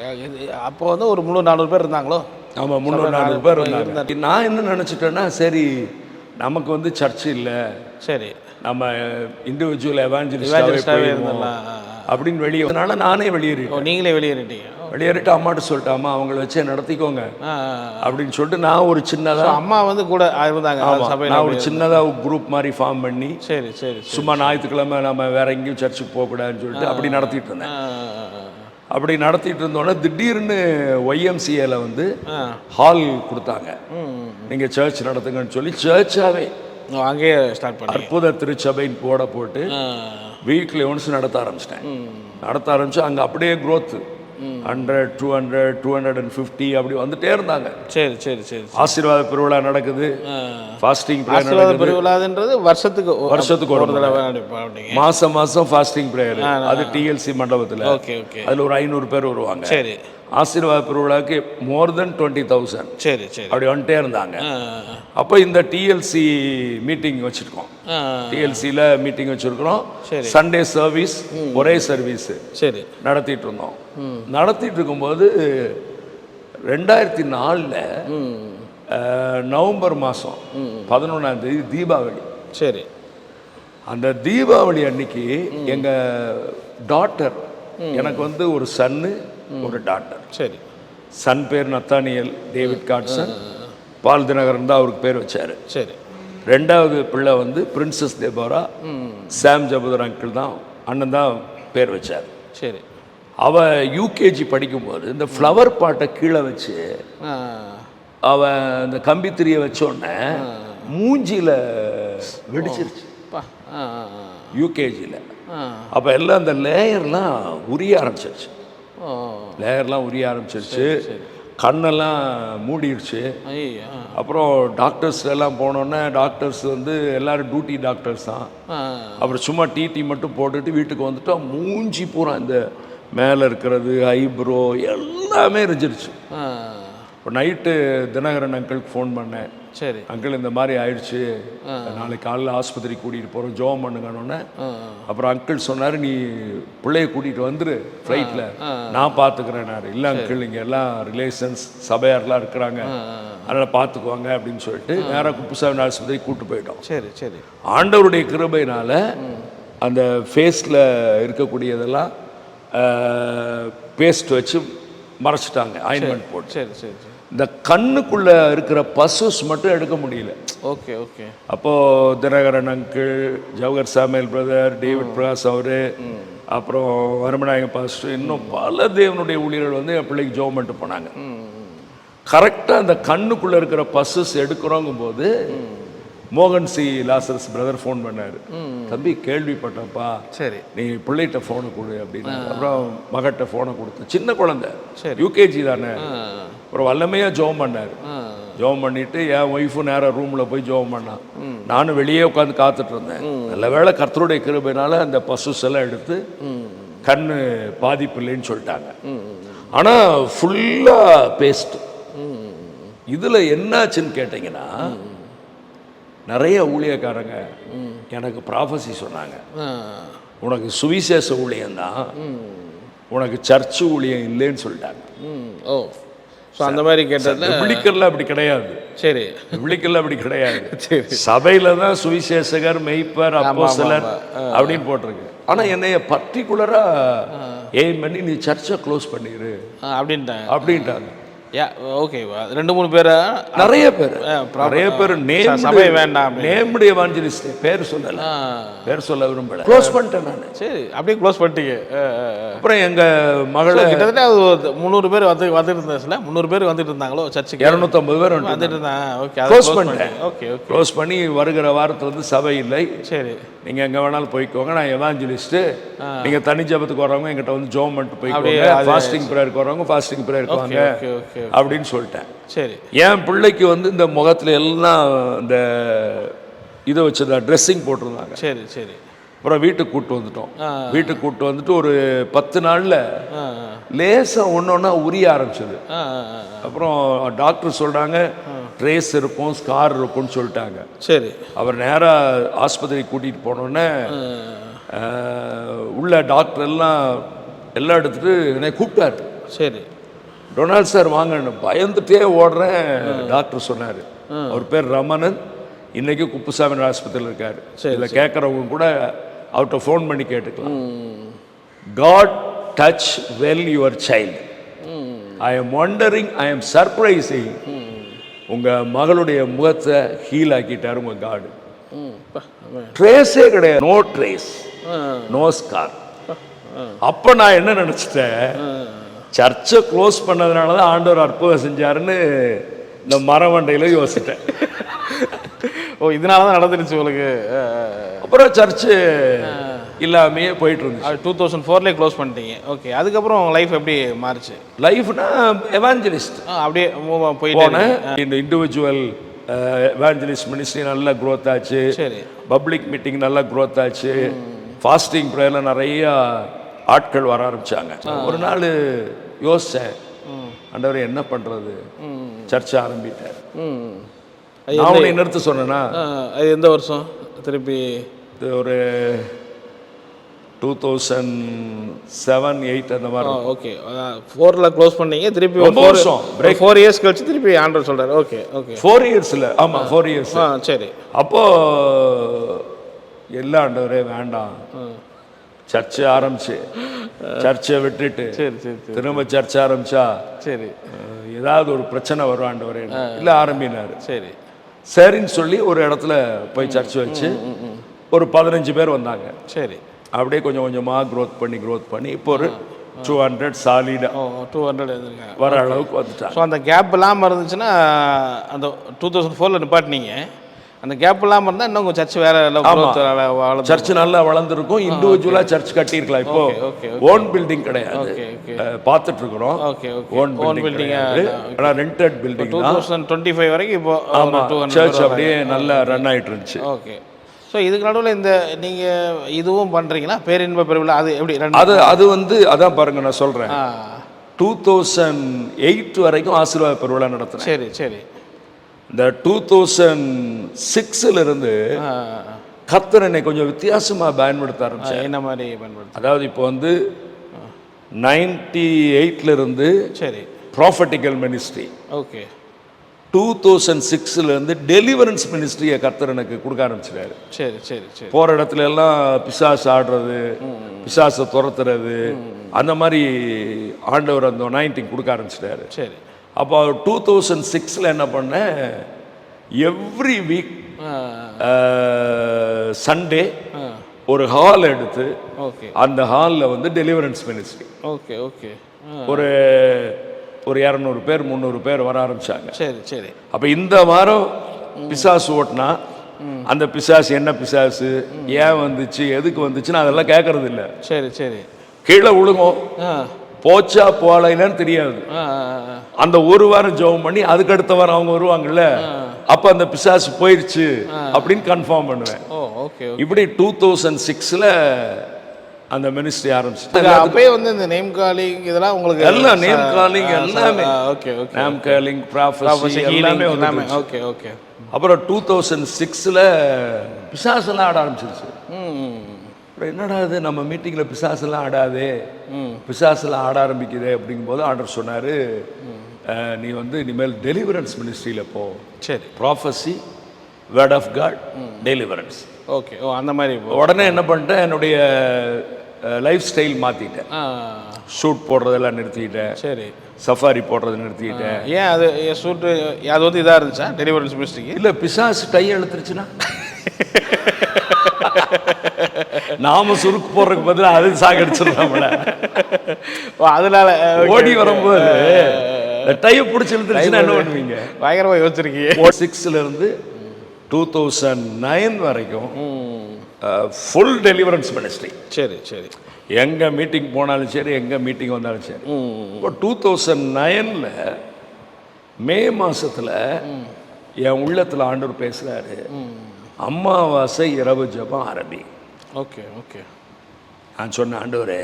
[SPEAKER 2] அப்போ வந்து ஒரு 300-400 பேர் இருந்தாங்களோ?
[SPEAKER 1] ஆமாம், 300-400 பேர் இருந்தாங்க. நான் என்ன நினச்சிட்டேன்னா, சரி நமக்கு வந்து சர்ச் இல்லை, சரி நம்ம இண்டிவிஜுவல் எவாஞ்சலிஸ்டாகவே இருந்தலாம் அப்படின்னு வெளியே. அதனால நானே வெளியேறிட்டேன்.
[SPEAKER 2] நீங்களே வெளியேறிட்டீங்க?
[SPEAKER 1] வெளியேறிட்டு அம்மாட்ட சொல்லிட்டேன், அம்மா அவங்கள வச்சே நடத்திக்கோங்க அப்படின்னு சொல்லிட்டு நான் ஒரு சின்னதாக,
[SPEAKER 2] அம்மா வந்து கூட இருந்தாங்க
[SPEAKER 1] நான் ஒரு சின்னதாக குரூப் மாதிரி ஃபார்ம் பண்ணி,
[SPEAKER 2] சரி சரி,
[SPEAKER 1] சும்மா ஞாயிற்றுக்கிழமை நம்ம வேற எங்கேயும் சர்ச்சுக்கு போகக்கூடாதுன்னு சொல்லிட்டு அப்படி நடத்திட்டு இருந்தேன். அப்படி நடத்திட்டு இருந்தோன்னே திடீர்னு YMCAல வந்து ஹால் கொடுத்தாங்க, நீங்கள் சர்ச் நடத்துங்கன்னு சொல்லி சர்ச்சாகவே
[SPEAKER 2] அங்கேயே ஸ்டார்ட் பண்ணி
[SPEAKER 1] அற்புத திருச்சபைன்னு போட போட்டு வீக்லி ஒன்ஸ் நடத்த ஆரம்பிச்சிட்டேன். நடத்த ஆரம்பிச்சு அங்கே அப்படியே க்ரோத்து 100, 200, 250 அப்படி வந்துட்டே இருந்தாங்க.
[SPEAKER 2] சரி சரி சரி.
[SPEAKER 1] ஆசீர்வாத பெருவிழா நடக்குது, ஃபாஸ்டிங்
[SPEAKER 2] பிரேயர் பெருவிழான்றது வருஷத்துக்கு ஒரு தடவை,
[SPEAKER 1] மாசம் ஃபாஸ்டிங் பிரேயர். அது TLC மண்டபத்தில்.
[SPEAKER 2] Okay okay.
[SPEAKER 1] அதில் ஒரு 500 பேர் வருவாங்க.
[SPEAKER 2] சரி.
[SPEAKER 1] ஆசீர்வாத பெருவிழாவுக்கு மோர் தென் 20,000.
[SPEAKER 2] சரி சரி.
[SPEAKER 1] அப்படி வந்துட்டே இருந்தாங்க. அப்போ இந்த TLC மீட்டிங் வச்சுருக்கோம். TLCயில் மீட்டிங் வச்சுருக்கிறோம். சண்டே சர்வீஸ், ஒரே சர்வீஸு
[SPEAKER 2] சரி
[SPEAKER 1] நடத்திட்டு இருந்தோம். நடத்திட்டு இருக்கும்போது 2004 நவம்பர் மாதம் 11ஆம் தேதி தீபாவளி.
[SPEAKER 2] சரி.
[SPEAKER 1] அந்த தீபாவளி அன்னைக்கு எங்கள் டாட்டர், எனக்கு வந்து ஒரு சன்னு ஒரு டாட்டர்.
[SPEAKER 2] சரி.
[SPEAKER 1] சன் பேர் நத்தானியல் டேவிட் காட்சன், பால் தினகரன் தான் அவருக்கு பேர் வச்சார்.
[SPEAKER 2] சரி.
[SPEAKER 1] ரெண்டாவது பிள்ளை வந்து பிரின்சஸ் தேபோரா, சாம் ஜபுதர் அங்கிள் தான், அண்ணன் தான் பேர் வச்சார்.
[SPEAKER 2] சரி.
[SPEAKER 1] அவ UKG படிக்கும்போது இந்த ஃப்ளவர் பாட்டை கீழே வச்சு அவ இந்த கம்பித்திரியை வச்சோடனே மூஞ்சியில் வெடிச்சிருச்சு UKGயில். அப்போ எல்லாம் அந்த லேயர்லாம் உரிய ஆரம்பிச்சிருச்சு. கண்ணெல்லாம் மூடிடுச்சு. அப்புறம் டாக்டர்ஸ் எல்லாம் போனோன்னே, டாக்டர்ஸ் வந்து எல்லாரும் டியூட்டி டாக்டர்ஸ் தான். அப்புறம் சும்மா டிடி மட்டும் போட்டுட்டு வீட்டுக்கு வந்துட்டோம். மூஞ்சி பூரா இந்த மேலே இருக்கிறது, ஐப்ரோ எல்லாமே இருந்துருச்சு. இப்போ நைட்டு தினகரன் அங்கிளுக்கு ஃபோன் பண்ணேன்.
[SPEAKER 2] சரி
[SPEAKER 1] அங்கிள் இந்த மாதிரி ஆயிடுச்சு, நாளைக்கு காலையில் ஆஸ்பத்திரி கூட்டிகிட்டு போகிறோம், ஜோம் பண்ணுங்கன்னொன்னே. அப்புறம் அங்கிள் சொன்னார், நீ பிள்ளைய கூட்டிகிட்டு வந்துரு ஃப்ளைட்டில், நான் பார்த்துக்கிறேன். இல்லை அங்கிள், இங்கே எல்லாம் ரிலேஷன்ஸ் சபையாரெலாம் இருக்கிறாங்க, அதனால் பார்த்துக்குவாங்க அப்படின்னு சொல்லிட்டு நேராக குப்புசாமி ஆஸ்பத்திரி கூப்பிட்டு போயிட்டோம்.
[SPEAKER 2] சரி சரி.
[SPEAKER 1] ஆண்டவருடைய கிருபையினால் அந்த ஃபேஸில் இருக்கக்கூடியதெல்லாம் பேஸ்ட் வச்சு மறைச்சிட்டாங்க, ஆயின்மெண்ட் போட்டு.
[SPEAKER 2] சரி சரி.
[SPEAKER 1] இந்த கண்ணுக்குள்ள இருக்கிற பசுஸ் மட்டும் எடுக்க முடியல.
[SPEAKER 2] Okay okay.
[SPEAKER 1] அப்போது Dinakaran uncle, Jawahar Samuel brother, David Prakash அவரு, அப்புறம் வருமநாயகம் பாஸ்டர், இன்னும் பல தேவனுடைய ஊழியர்கள் வந்து என் பிள்ளைக்கு ஜெபம் பண்ணிட்டு போனாங்க. கரெக்டாக அந்த கண்ணுக்குள்ளே இருக்கிற பசுஸ் எடுக்கிறோங்கும் போது மோகன் சி லாசரஸ் பிரதர் ஃபோன் பண்ணார். தம்பி கேள்விப்பட்டப்பா, சரி நீ பிள்ளைகிட்ட ஃபோனை கொடு அப்படின்னு. அப்புறம் மகட்ட ஃபோனை கொடுத்தேன். சின்ன குழந்தை, UKG தானே. அப்புறம் வல்லமையாக ஜெபம் பண்ணார். ஜெபம் பண்ணிட்டு என் ஒய்ஃபும் நேராக ரூமில் போய் ஜெபம் பண்ணான். நானும் வெளியே உட்காந்து காத்துட்டு இருந்தேன். நல்ல வேளை கர்த்தருடைய கிருபையினால அந்த பசுஸ் எல்லாம் எடுத்து கண்ணு பாதிப்பு இல்லைன்னு சொல்லிட்டாங்க. ஆனால் ஃபுல்லாக பேஸ்ட். இதில் என்னாச்சுன்னு கேட்டிங்கன்னா, நிறைய ஊழியக்காரங்க எனக்கு ப்ராஃபஸி சொன்னாங்க, உனக்கு சுவிசேஷ ஊழியம்தான், உனக்கு சர்ச்சு ஊழியம் இல்லைன்னு சொல்லிட்டாங்க.
[SPEAKER 2] ஓ, ஸோ அந்த மாதிரி கேட்டதில்
[SPEAKER 1] பிப்ளிக்கல்ல அப்படி கிடையாது.
[SPEAKER 2] சரி
[SPEAKER 1] பிப்ளிக்கல்ல அப்படி கிடையாது. சபையில தான் சுவிசேஷகர், மெய்ப்பர், அப்போஸ்தலர் அப்படின்னு போட்டிருக்கு. ஆனா என்னைய பர்டிகுலரா எய்ம் பண்ணி நீ சர்ச்சை க்ளோஸ் பண்ணிரு அப்படின்ட்டாங்க.
[SPEAKER 2] ஓகே 2-3 பேர்
[SPEAKER 1] நிறைய பேர்
[SPEAKER 2] சபை வேண்டாம்
[SPEAKER 1] நேம்டு எவாஞ்சலிஸ்ட் பேர் சொல்ல விரும்பல. க்ளோஸ் பண்ணிட்டேன் நான்.
[SPEAKER 2] சரி அப்படியே க்ளோஸ் பண்ணிட்டீங்க.
[SPEAKER 1] அப்புறம் எங்க மகளை
[SPEAKER 2] கிட்டத்தட்ட 300 பேர் வந்துட்டு இருந்தாச்சுல 300 பேர் வந்துட்டு இருந்தாங்களோ சர்ச்சுக்கு?
[SPEAKER 1] 250 பேர்
[SPEAKER 2] வந்துட்டு இருந்தாங்க. ஓகே
[SPEAKER 1] க்ளோஸ் பண்ணிட்டேன்.
[SPEAKER 2] ஓகே
[SPEAKER 1] க்ளோஸ் பண்ணி வருகிற வாரத்தில் வந்து சபை இல்லை,
[SPEAKER 2] சரி
[SPEAKER 1] நீங்க எங்க வேணாலும் போய்க்கோங்க, நான் எவாஞ்சலிஸ்ட், நீங்க தனி ஜபத்துக்கு வரவங்க எங்கிட்ட வந்து ஜோம் பண்ணிட்டு போய்க்கோங்க, ஃபாஸ்டிங் ப்ரேயருக்கு வரவங்க ஃபாஸ்டிங் ப்ரேயருக்கு வாங்க அப்படின்னு சொல்லிட்டேன்.
[SPEAKER 2] சரி.
[SPEAKER 1] என் பிள்ளைக்கு வந்து இந்த முகத்துல எல்லாம் இந்த இதை வச்சதா ட்ரெஸ்ஸிங் போட்டிருந்தாங்க.
[SPEAKER 2] சரி சரி.
[SPEAKER 1] அப்புறம் வீட்டுக்கு கூப்பிட்டு வந்துட்டு ஒரு 10 நாள்ல லேசா ஒன்னொன்னா உரிய ஆரம்பிச்சது. அப்புறம் டாக்டர் சொல்றாங்க ட்ரேஸ் இருக்கும், ஸ்கார் இருக்கும்னு சொல்லிட்டாங்க.
[SPEAKER 2] சரி. அவர்
[SPEAKER 1] நேரா ஆஸ்பத்திரி கூட்டிட்டு போனோடனே உள்ள டாக்டர் எல்லாம் எடுத்துட்டு என்னை கூப்பிட்டாரு.
[SPEAKER 2] சரி.
[SPEAKER 1] டொனால்ட் சார் வாங்க, பயந்துட்டே ஓடுறேன். டாக்டர் சொன்னார், அவர் பேர் ரமணன், இன்னைக்கு குப்புசாமி ஆஸ்பத்திரியில் இருக்காரு. இதில் கேட்குறவங்க கூட அவர்கிட்ட ஃபோன் பண்ணி கேட்டுக்கலாம். God touch well your child, I am wondering, I am surprising, உங்கள் மகளுடைய முகத்தை ஹீல் ஆக்கிட்டார் உங்கள் காடு. ட்ரேஸே கிடையாது, நோ ட்ரேஸ், நோ ஸ்கார். அப்போ நான் என்ன நினச்சிட்டேன், சர்ச்சை க்ளோஸ் பண்ணதுனால தான் ஆண்டவர் அற்புதம் செஞ்சாருன்னு இந்த மரவண்டையில் யோசித்தேன்.
[SPEAKER 2] ஓ இதனால தான் நடந்துருச்சு உங்களுக்கு.
[SPEAKER 1] அப்புறம் சர்ச்சு இல்லாமையே போயிட்டு இருந்துச்சு.
[SPEAKER 2] 2004 க்ளோஸ் பண்ணிட்டீங்க. ஓகே. அதுக்கப்புறம் லைஃப் எப்படி மாறிச்சு?
[SPEAKER 1] லைஃப்னா எவாஞ்சலிஸ்ட்
[SPEAKER 2] அப்படியே
[SPEAKER 1] போனேன். இந்த இண்டிவிஜுவல் எவாஞ்சலிஸ்ட் மினிஸ்ட்ரி நல்லா க்ரோத் ஆச்சு.
[SPEAKER 2] சரி.
[SPEAKER 1] பப்ளிக் மீட்டிங் நல்லா க்ரோத் ஆச்சு. ஃபாஸ்டிங் ப்ரேயர்ல நிறைய ஆட்கள் வர ஆரம்பிச்சாங்க. ஒரு நாள் யோசிச்சேன், ஆண்டவரே என்ன பண்றது, சர்ச்சை ஆரம்பிட்டேன். நான் உன்னை நிறுத்த சொன்னேன்னா
[SPEAKER 2] அது எந்த வருஷம்? திருப்பி
[SPEAKER 1] ஒரு 2007-8 அந்த மாதிரி.
[SPEAKER 2] ஓகே. 4ல் க்ளோஸ் பண்ணீங்க, திருப்பி 4 இயர்ஸ் கழிச்சு திருப்பி ஆண்டவர் சொல்றாரு. Okay okay.
[SPEAKER 1] 4 இயர்ஸ்ல, ஆமா 4 இயர்ஸ்.
[SPEAKER 2] சரி.
[SPEAKER 1] அப்போ எல்லா ஆண்டவரே வேண்டாம், சர்ச்சை ஆரம்பிச்சு சர்ச்சை விட்டுட்டு
[SPEAKER 2] சரி சரி
[SPEAKER 1] திரும்ப சர்ச்சை ஆரம்பிச்சா
[SPEAKER 2] சரி
[SPEAKER 1] ஏதாவது ஒரு பிரச்சனை வரும் ஆண்டவரே இல்லை ஆரம்பினாரு.
[SPEAKER 2] சரி
[SPEAKER 1] சரின்னு சொல்லி ஒரு இடத்துல போய் சர்ச்சை வச்சு ஒரு 15 பேர் வந்தாங்க.
[SPEAKER 2] சரி.
[SPEAKER 1] அப்படியே கொஞ்சம் கொஞ்சமாக க்ரோத் பண்ணி இப்போ ஒரு 200 சாலிடா
[SPEAKER 2] 200
[SPEAKER 1] வர அளவுக்கு வந்துட்டாங்க.
[SPEAKER 2] ஸோ அந்த கேப் இல்லாமல் இருந்துச்சுன்னா அந்த 2004 நிப்பாட்டினீங்க. அந்த கேப் இல்லாமல் இருந்தால் இன்னும் உங்கள் சர்ச் வேற
[SPEAKER 1] சர்ச் நல்லா வளர்ந்துருக்கும். இண்டிவிஜுவலாக சர்ச் கட்டியிருக்கலாம். இப்போ ஓன் பில்டிங் கிடையாது, பார்த்துட்டு இருக்கிறோம். ஓன் பில்டிங் ஆனால் ரெண்டட் பில்டிங்.
[SPEAKER 2] 2025 வரைக்கும் இப்போ
[SPEAKER 1] சர்ச் அப்படியே நல்லா ரன் ஆகிட்டு இருந்துச்சு.
[SPEAKER 2] ஓகே. ஸோ இதுக்கு நடுவில் இந்த நீங்கள் இதுவும் பண்ணுறீங்களா, பேரின்ப பெருவிழா? அது எப்படி?
[SPEAKER 1] அது வந்து அதான் பாருங்க, நான் சொல்கிறேன். 2008 வரைக்கும் ஆசீர்வாத பெருவிழா நடத்துகிறேன்.
[SPEAKER 2] சரி சரி.
[SPEAKER 1] இந்த 2006 இருந்து கர்த்தர் என்னை கொஞ்சம் வித்தியாசமாக பயன்படுத்த ஆரம்பிச்சேன்.
[SPEAKER 2] என்ன மாதிரி பயன்படுத்த?
[SPEAKER 1] அதாவது இப்போ வந்து 98 இருந்து
[SPEAKER 2] சரி
[SPEAKER 1] ப்ராஃபட்டிக்கல் மினிஸ்ட்ரி,
[SPEAKER 2] ஓகே
[SPEAKER 1] 2006 இருந்து டெலிவரன்ஸ் மினிஸ்ட்ரியை கர்த்தர் எனக்கு கொடுக்க ஆரம்பிச்சிட்டாரு.
[SPEAKER 2] சரி சரி சரி.
[SPEAKER 1] போகிற இடத்துல எல்லாம் பிசாசு ஆடுறது, பிசாசை துரத்துறது, அந்த மாதிரி ஆண்டவர் அந்த 19 கொடுக்க ஆரம்பிச்சிட்டாரு.
[SPEAKER 2] சரி.
[SPEAKER 1] அப்போ 2006 என்ன பண்ணேன், எவ்ரி வீக் சண்டே ஒரு ஹால் எடுத்து அந்த ஹாலில் வந்து டெலிவரன்ஸ் மினிஸ்ட்ரி,
[SPEAKER 2] ஓகே ஓகே,
[SPEAKER 1] ஒரு 200 பேர் 300 பேர் வர ஆரம்பிச்சாங்க.
[SPEAKER 2] சரி சரி.
[SPEAKER 1] அப்போ இந்த வாரம் பிசாசு ஓட்டினா அந்த பிசாசு என்ன பிசாசு, ஏன் வந்துச்சு, எதுக்கு வந்துச்சுன்னு அதெல்லாம் கேட்கறது இல்லை.
[SPEAKER 2] சரி சரி.
[SPEAKER 1] கீழே விழுகும், போச்சா போகலைன்னு தெரியாது. அந்த ஒரு வாரம் ஜெபம் பண்ணி அதுக்கு அடுத்த வாரம் அவங்க வருவாங்கல்ல, அப்ப அந்த பிசாசு போயிடுச்சு அப்படின்னு கன்ஃபார்ம் பண்ணுவேன். இப்படி 2006 அந்த மினிஸ்ட்ரி ஆரம்பிச்சு.
[SPEAKER 2] அப்பவே வந்து இந்த நேம் காலிங் இதெல்லாம் உங்களுக்கு
[SPEAKER 1] எல்லாம் நேம் காலிங் எல்லாமே,
[SPEAKER 2] okay okay,
[SPEAKER 1] name calling prophecy எல்லாமே
[SPEAKER 2] எல்லாமே, ஓகே ஓகே.
[SPEAKER 1] அப்புறம் 2006 பிசாசெல்லாம் ஆட ஆரம்பிச்சிருச்சு. என்னடா இது, நம்ம மீட்டிங்கில் பிசாசெல்லாம் ஆடாதே, பிசாசெல்லாம் ஆட ஆரம்பிக்குதே அப்படிங்கும்போது ஆர்டர் சொன்னார், நீ வந்து இனிமேல் டெலிவரன்ஸ் மினிஸ்ட்ரியில் போ.
[SPEAKER 2] சரி.
[SPEAKER 1] Prophecy, word of God, deliverance.
[SPEAKER 2] Okay. Oh அந்த மாதிரி.
[SPEAKER 1] உடனே என்ன பண்ணிட்டேன், என்னுடைய லைஃப் ஸ்டைல் மாற்றிட்டேன். ஷூட் போடுறதெல்லாம் நிறுத்திக்கிட்டேன்.
[SPEAKER 2] சரி.
[SPEAKER 1] சஃபாரி போடுறதை நிறுத்திக்கிட்டேன்.
[SPEAKER 2] ஏன் அது ஷூட்டு அது வந்து இதாக இருந்துச்சா டெலிவரன்ஸ் மினிஸ்ட்ரிக்கு?
[SPEAKER 1] இல்லை, பிசாசு டை எழுத்துருச்சுன்னா நாம சுருக்கு போடுறதுக்கு பதிலாக அது சாகடிச்சிடலாம்ல.
[SPEAKER 2] அதனால
[SPEAKER 1] ஓடி வரும்போது டையை பிடிச்சி இழுத்துருச்சுன்னா என்ன பண்ணுவீங்க?
[SPEAKER 2] பயங்கரமாக யோசிச்சிருக்கீங்க.
[SPEAKER 1] 6 2009 வரைக்கும் ஃபுல் டெலிவரன்ஸ் மினிஸ்ட்ரி.
[SPEAKER 2] சரி சரி.
[SPEAKER 1] எங்கே மீட்டிங் போனாலும் சரி, எங்கே மீட்டிங் வந்தாலும் சரி. இப்போ 2009 மே மாதத்தில் என் உள்ளத்தில் ஆண்டவர் பேசுகிறாரு, அமாவாசை இரவு ஜெபம் ஆரம்பி.
[SPEAKER 2] Okay okay.
[SPEAKER 1] நான் சொன்னேன், ஆண்டவரே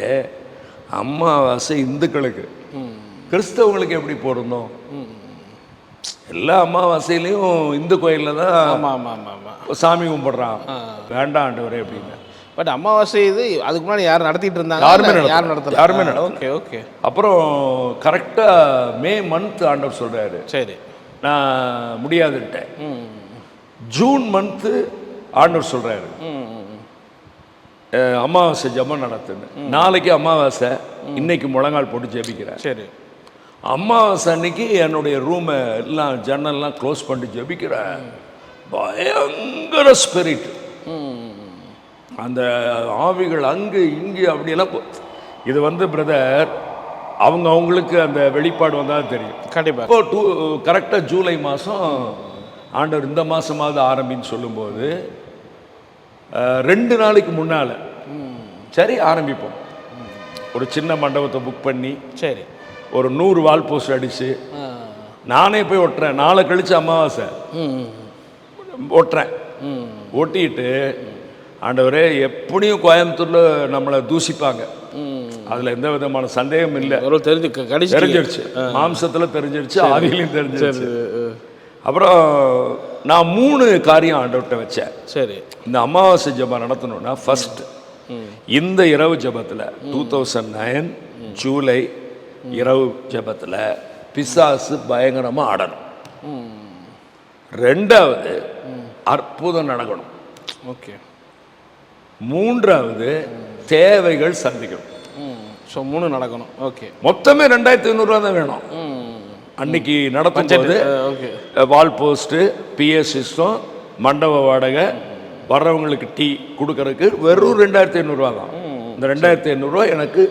[SPEAKER 1] அமாவாசை இந்துக்களுக்கு, கிறிஸ்தவங்களுக்கு எப்படி பொருந்தும்? எல்லா அமாவாசையிலையும் இந்து கோயிலில் தான்
[SPEAKER 2] ஆமாம் ஆமாம் ஆமாம்
[SPEAKER 1] சாமி கும்பிட்றான். வேண்டாம் ஆண்டவரே அப்படின்னு.
[SPEAKER 2] பட் அமாவாசை இது அதுக்கு முன்னாடி யார் நடத்திட்டு இருந்தாங்க?
[SPEAKER 1] யாருமே நடத்தல.
[SPEAKER 2] Okay okay.
[SPEAKER 1] அப்புறம் கரெக்டாக மே மந்த் ஆண்டவர் சொல்கிறாரு,
[SPEAKER 2] சரி
[SPEAKER 1] நான் முடியாதுன்ட்டேன். ஜூன் மந்த்து ஆண்டவர் சொல்கிறாரு, அமாவாசை ஜெபம் நடத்துன்னு. நாளைக்கு அமாவாசை, இன்னைக்கு முழங்கால் போட்டு ஜெபிக்கிறேன்.
[SPEAKER 2] சரி.
[SPEAKER 1] அமாவாசை அன்னைக்கு என்னுடைய ரூமை எல்லாம் ஜன்னல்லாம் க்ளோஸ் பண்ணி ஜெபிக்கிறேன். பயங்கர ஸ்பிரிட், அந்த ஆவிகள் அங்கு இங்கு அப்படியெல்லாம் இது வந்து பிரதர் அவங்களுக்கு அந்த வெளிப்பாடு வந்தால் தெரியும்.
[SPEAKER 2] கண்டிப்பாக.
[SPEAKER 1] இப்போ கரெக்டாக ஜூலை மாதம் ஆண்டவர் இந்த மாதமாவது ஆரம்பின்னு சொல்லும்போது 2 நாளைக்கு முன்னால் சரி ஆரம்பிப்போம். ஒரு சின்ன மண்டபத்தை புக் பண்ணி,
[SPEAKER 2] சரி, ஒரு
[SPEAKER 1] 100 வால் போஸ்ட் அடித்து நானே போய் ஒட்டுறேன். நாளை கழிச்சு அமாவாசை ஒட்டுறேன். ஒட்டிட்டு, ஆண்டவரே எப்படியும் கோயம்புத்தூரில் நம்மளை தூசிப்பாங்க, அதில் எந்த விதமான சந்தேகம் இல்லை. தெரிஞ்சிருச்சு, மாம்சத்தில் தெரிஞ்சிருச்சு, ஆவியிலையும் தெரிஞ்சிருச்சு. அப்புறம் நான் 3 காரியம் ஆண்டவர்கிட்ட வச்சேன். சரி, இந்த அமாவாசை ஜெபம் நடத்தணும்னா ஃபர்ஸ்ட் இந்த இரவு ஜெபத்தில் 2009 ஜூலை இரவு ஜெபத்தில் பிசாசு பயங்கரமாக ஆடணும். 2வது அற்புதம் நடக்கணும்.
[SPEAKER 2] ஓகே.
[SPEAKER 1] 3வது தேவைகள் சந்திக்கணும்.
[SPEAKER 2] ஸோ 3 நடக்கணும். ஓகே.
[SPEAKER 1] மொத்தமே 2500 தான் வேணும். அன்னைக்கு நடத்தும்போது வால் போஸ்ட்டு, பிஎஸ் சிஸ்டம், மண்டப வாடகை, வர்றவங்களுக்கு டீ கொடுக்கறதுக்கு வெறும் 2500 தான். இந்த 2500 எனக்கு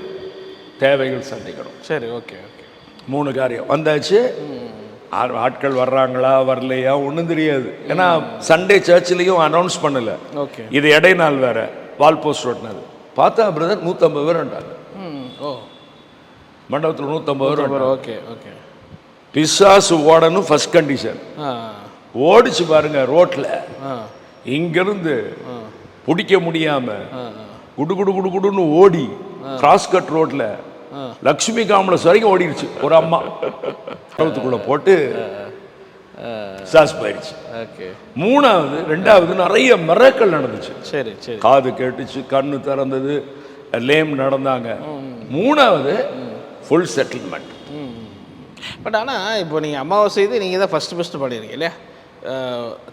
[SPEAKER 1] தேவைகள் சந்திக்கணும்.
[SPEAKER 2] சரி, ஓகே ஓகே.
[SPEAKER 1] 3 காரியம் வந்தாச்சு. ஆட்கள் வர்றாங்களா வரலையா ஒன்றும் தெரியாது. ஏன்னா சண்டே சர்ச்சிலையும் அனௌன்ஸ் பண்ணல.
[SPEAKER 2] ஓகே.
[SPEAKER 1] இது இடை நாள் வேற, வால் போஸ்ட் ஓட்டினது. பார்த்தா பிரதர் 150 பேர் வந்தாங்க.
[SPEAKER 2] ஓ,
[SPEAKER 1] மண்டபத்தில் 150 பேர்.
[SPEAKER 2] Okay okay.
[SPEAKER 1] பிசாசு ஓடணும் ஃபர்ஸ்ட் கண்டிஷன். ஓடிச்சு பாருங்க ரோட்ல, இங்கிருந்து பிடிக்க முடியாம குடு குடு குடு குடுன்னு ஓடி கிராஸ் கட் ரோட்ல லக்ஷ்மி காம்ப்ளெக்ஸ் வரைக்கும் ஓடிடுச்சு. ஒரு அம்மா மண்டபத்துக்குள்ள போட்டு சாஸ் போயிடுச்சு. 2வது நிறைய மிராக்கிள் நடந்துச்சு. சரி சரி. காது கேட்டுச்சு, கண்ணு திறந்தது, லேம் நடந்தாங்க. 3வது ஃபுல் செட்டில்மெண்ட்.
[SPEAKER 2] பட் ஆனால் இப்போ நீங்கள் அமாவாசை இது நீங்கள் தான் ஃபஸ்ட்டு பண்ணியிருக்கீங்க இல்லையா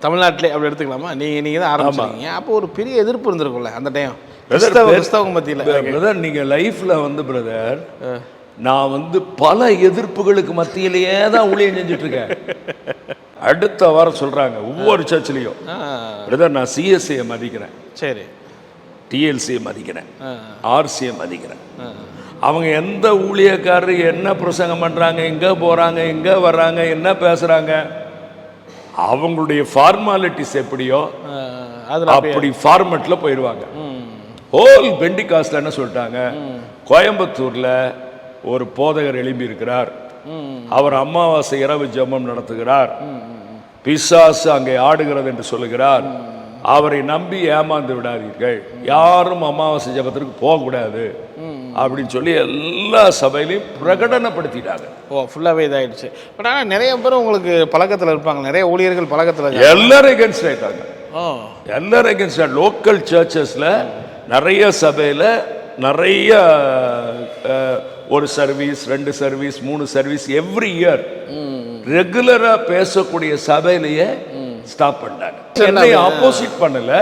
[SPEAKER 2] தமிழ்நாட்டிலே, அப்படி எடுத்துக்கலாமா? நீங்கள் தான் ஆரம்பிச்சிருக்கீங்க. அப்போ ஒரு பெரிய எதிர்ப்பு இருந்திருக்கும்ல அந்த டைம் கிறிஸ்தவங்க மத்தியில்.
[SPEAKER 1] பிரதர் நீங்கள் லைஃப்பில் வந்து பிரதர் நான் வந்து பல எதிர்ப்புகளுக்கு மத்தியிலேயே தான் ஊழியம் செஞ்சுட்டு இருக்கேன். அடுத்த வாரம் சொல்கிறாங்க ஒவ்வொரு சர்ச்சிலையும், பிரதர் நான் சிஎஸ்சியை மதிக்கிறேன், சரி, டிஎல்சியை மதிக்கிறேன், ஆர்சியை மதிக்கிறேன். அவங்க எந்த ஊழியக்காரர் என்ன பிரசங்கம் பண்ணுறாங்க, எங்கே போகிறாங்க, எங்கே வர்றாங்க, என்ன பேசுகிறாங்க, அவங்களுடைய ஃபார்மாலிட்டிஸ் எப்படியோ அப்படி ஃபார்மெட்டில் போயிடுவாங்க. ஹோல் பெண்டிகாஸ்ட்ல என்ன சொல்லிட்டாங்க, கோயம்புத்தூரில் ஒரு போதகர் எழுப்பி இருக்கிறார், அவர் அமாவாசை இரவு ஜெபம் நடத்துகிறார், பிசாசு அங்கே ஆடுகிறது என்று சொல்லுகிறார், அவரை நம்பி ஏமாந்து விடாதீர்கள், யாரும் அமாவாசை ஜெபத்திற்கு போகக்கூடாது அப்படின்னு சொல்லி எல்லா சபையிலையும் பிரகடனப்படுத்திட்டாங்க.
[SPEAKER 2] ஓ, ஃபுல்லாகவே இதாகிடுச்சு. பட் ஆனால் நிறைய பேர் உங்களுக்கு பழக்கத்தில் இருப்பாங்க, நிறைய ஊழியர்கள் பழக்கத்தில்,
[SPEAKER 1] எல்லாரும் எகென்ஸ்ட் ஆயிட்டாங்க. எல்லாரும் எகென்ஸ்ட். லோக்கல் சர்ச்சஸில் நிறைய சபையில் நிறைய ஒரு service, 2 service, 3 service every year ரெகுலரா பேசக்கூடிய சபையிலேயே ஸ்டாப் பண்ணாங்க. என்னை ஆப்போசிட் பண்ணல,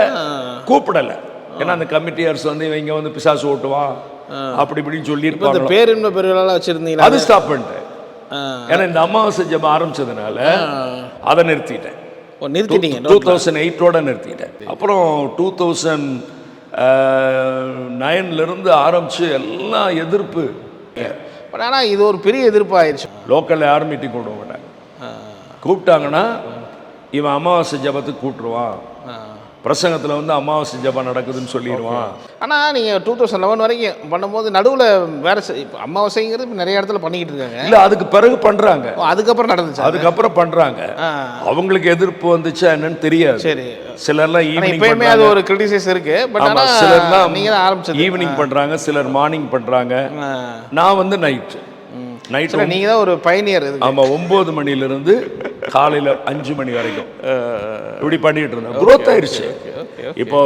[SPEAKER 1] கூப்பிடல. ஏன்னா அந்த கமிட்டியர்ஸ் வந்து இவங்க வந்து பிசாசு ஓட்டுவான் அப்படி இப்படின்னு சொல்லியிருப்பாங்க.
[SPEAKER 2] பேரின்ப பெருவிழா வச்சிருந்தீங்களா?
[SPEAKER 1] அது ஸ்டாப் பண்ணிட்டேன். ஏன்னா இந்த அமாவாசை ஜெபம் ஆரம்பிச்சதுனால அதை நிறுத்திட்டேன்.
[SPEAKER 2] நிறுத்திட்டீங்க?
[SPEAKER 1] 2008ஓட நிறுத்திட்டேன். அப்புறம் 2009ல இருந்து ஆரம்பிச்சு எல்லாம் எதிர்ப்பு.
[SPEAKER 2] பட் ஆனால் இது ஒரு பெரிய எதிர்ப்பு ஆயிடுச்சு.
[SPEAKER 1] லோக்கல்ல யாரும் மீட்டிங் கூப்பிட மாட்டாங்க. கூப்பிட்டாங்கன்னா இவன் அமாவாசை ஜபத்துக்கு கூப்பிட்டுருவான், பிரசங்கத்தில் வந்து அமாவாசை ஜபம் நடக்குதுன்னு சொல்லிடுவான்.
[SPEAKER 2] ஆனால் நீங்கள் 2011 வரைக்கும் பண்ணும்போது நடுவில் வேற இப்போ அமாவாசைங்கிறது இப்போ நிறைய இடத்துல பண்ணிக்கிட்டு இருக்காங்க.
[SPEAKER 1] இல்லை, அதுக்கு பிறகு பண்ணுறாங்க.
[SPEAKER 2] அதுக்கப்புறம் நடந்துச்சு.
[SPEAKER 1] அதுக்கப்புறம் பண்ணுறாங்க. அவங்களுக்கு எதிர்ப்பு வந்துச்சா என்னன்னு தெரியாது.
[SPEAKER 2] சரி,
[SPEAKER 1] சிலர்லாம்
[SPEAKER 2] ஈவினிங் அது ஒரு கிரிட்டிசைஸ் இருக்கு. பட் ஆனால்
[SPEAKER 1] சிலர்லாம்
[SPEAKER 2] நீங்கள் தான் ஆரம்பிச்சது.
[SPEAKER 1] ஈவினிங் பண்ணுறாங்க, சிலர் மார்னிங் பண்ணுறாங்க. நான் வந்து நைட்
[SPEAKER 2] நீங்க தான் ஒரு பயணியர்.
[SPEAKER 1] ஆமா, 9 மணிலிருந்து காலையில 5 மணி வரைக்கும் இப்படி பண்ணிட்டு இருந்தேன். குரோத் ஆயிருச்சு. இப்போ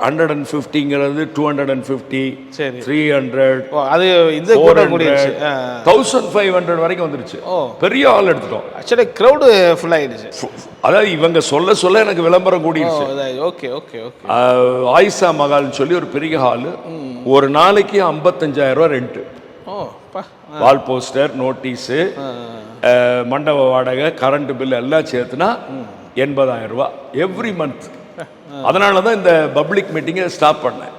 [SPEAKER 1] 150ங்கிறது 250, 300,
[SPEAKER 2] அது இந்த கூட கூடிருச்சு.
[SPEAKER 1] 1500 வரைக்கும் வந்துருச்சு. பெரிய ஆள் எடுத்துட்டோம்.
[SPEAKER 2] ஆக்சுவலி கிரவுட் ஃபுல் ஆயிடுச்சு.
[SPEAKER 1] அதாவது இவங்க சொல்ல சொல்ல எனக்கு விளம்பரம் கூடிருச்சு.
[SPEAKER 2] Okay okay okay.
[SPEAKER 1] ஆயிஷா மகால்னு சொல்லி ஒரு பெரிய ஹால், ஒரு நாளைக்கு 55,000 ரூபாய் ரெண்ட். வால் போஸ்டர், நோட்டீஸு, மண்டப வாடகை, கரண்ட் பில் எல்லாம் சேர்த்துனா 80,000 ரூபாய் எவ்ரி மந்த். அதனால தான் இந்த பப்ளிக் மீட்டிங்கை ஸ்டாப் பண்ணேன்.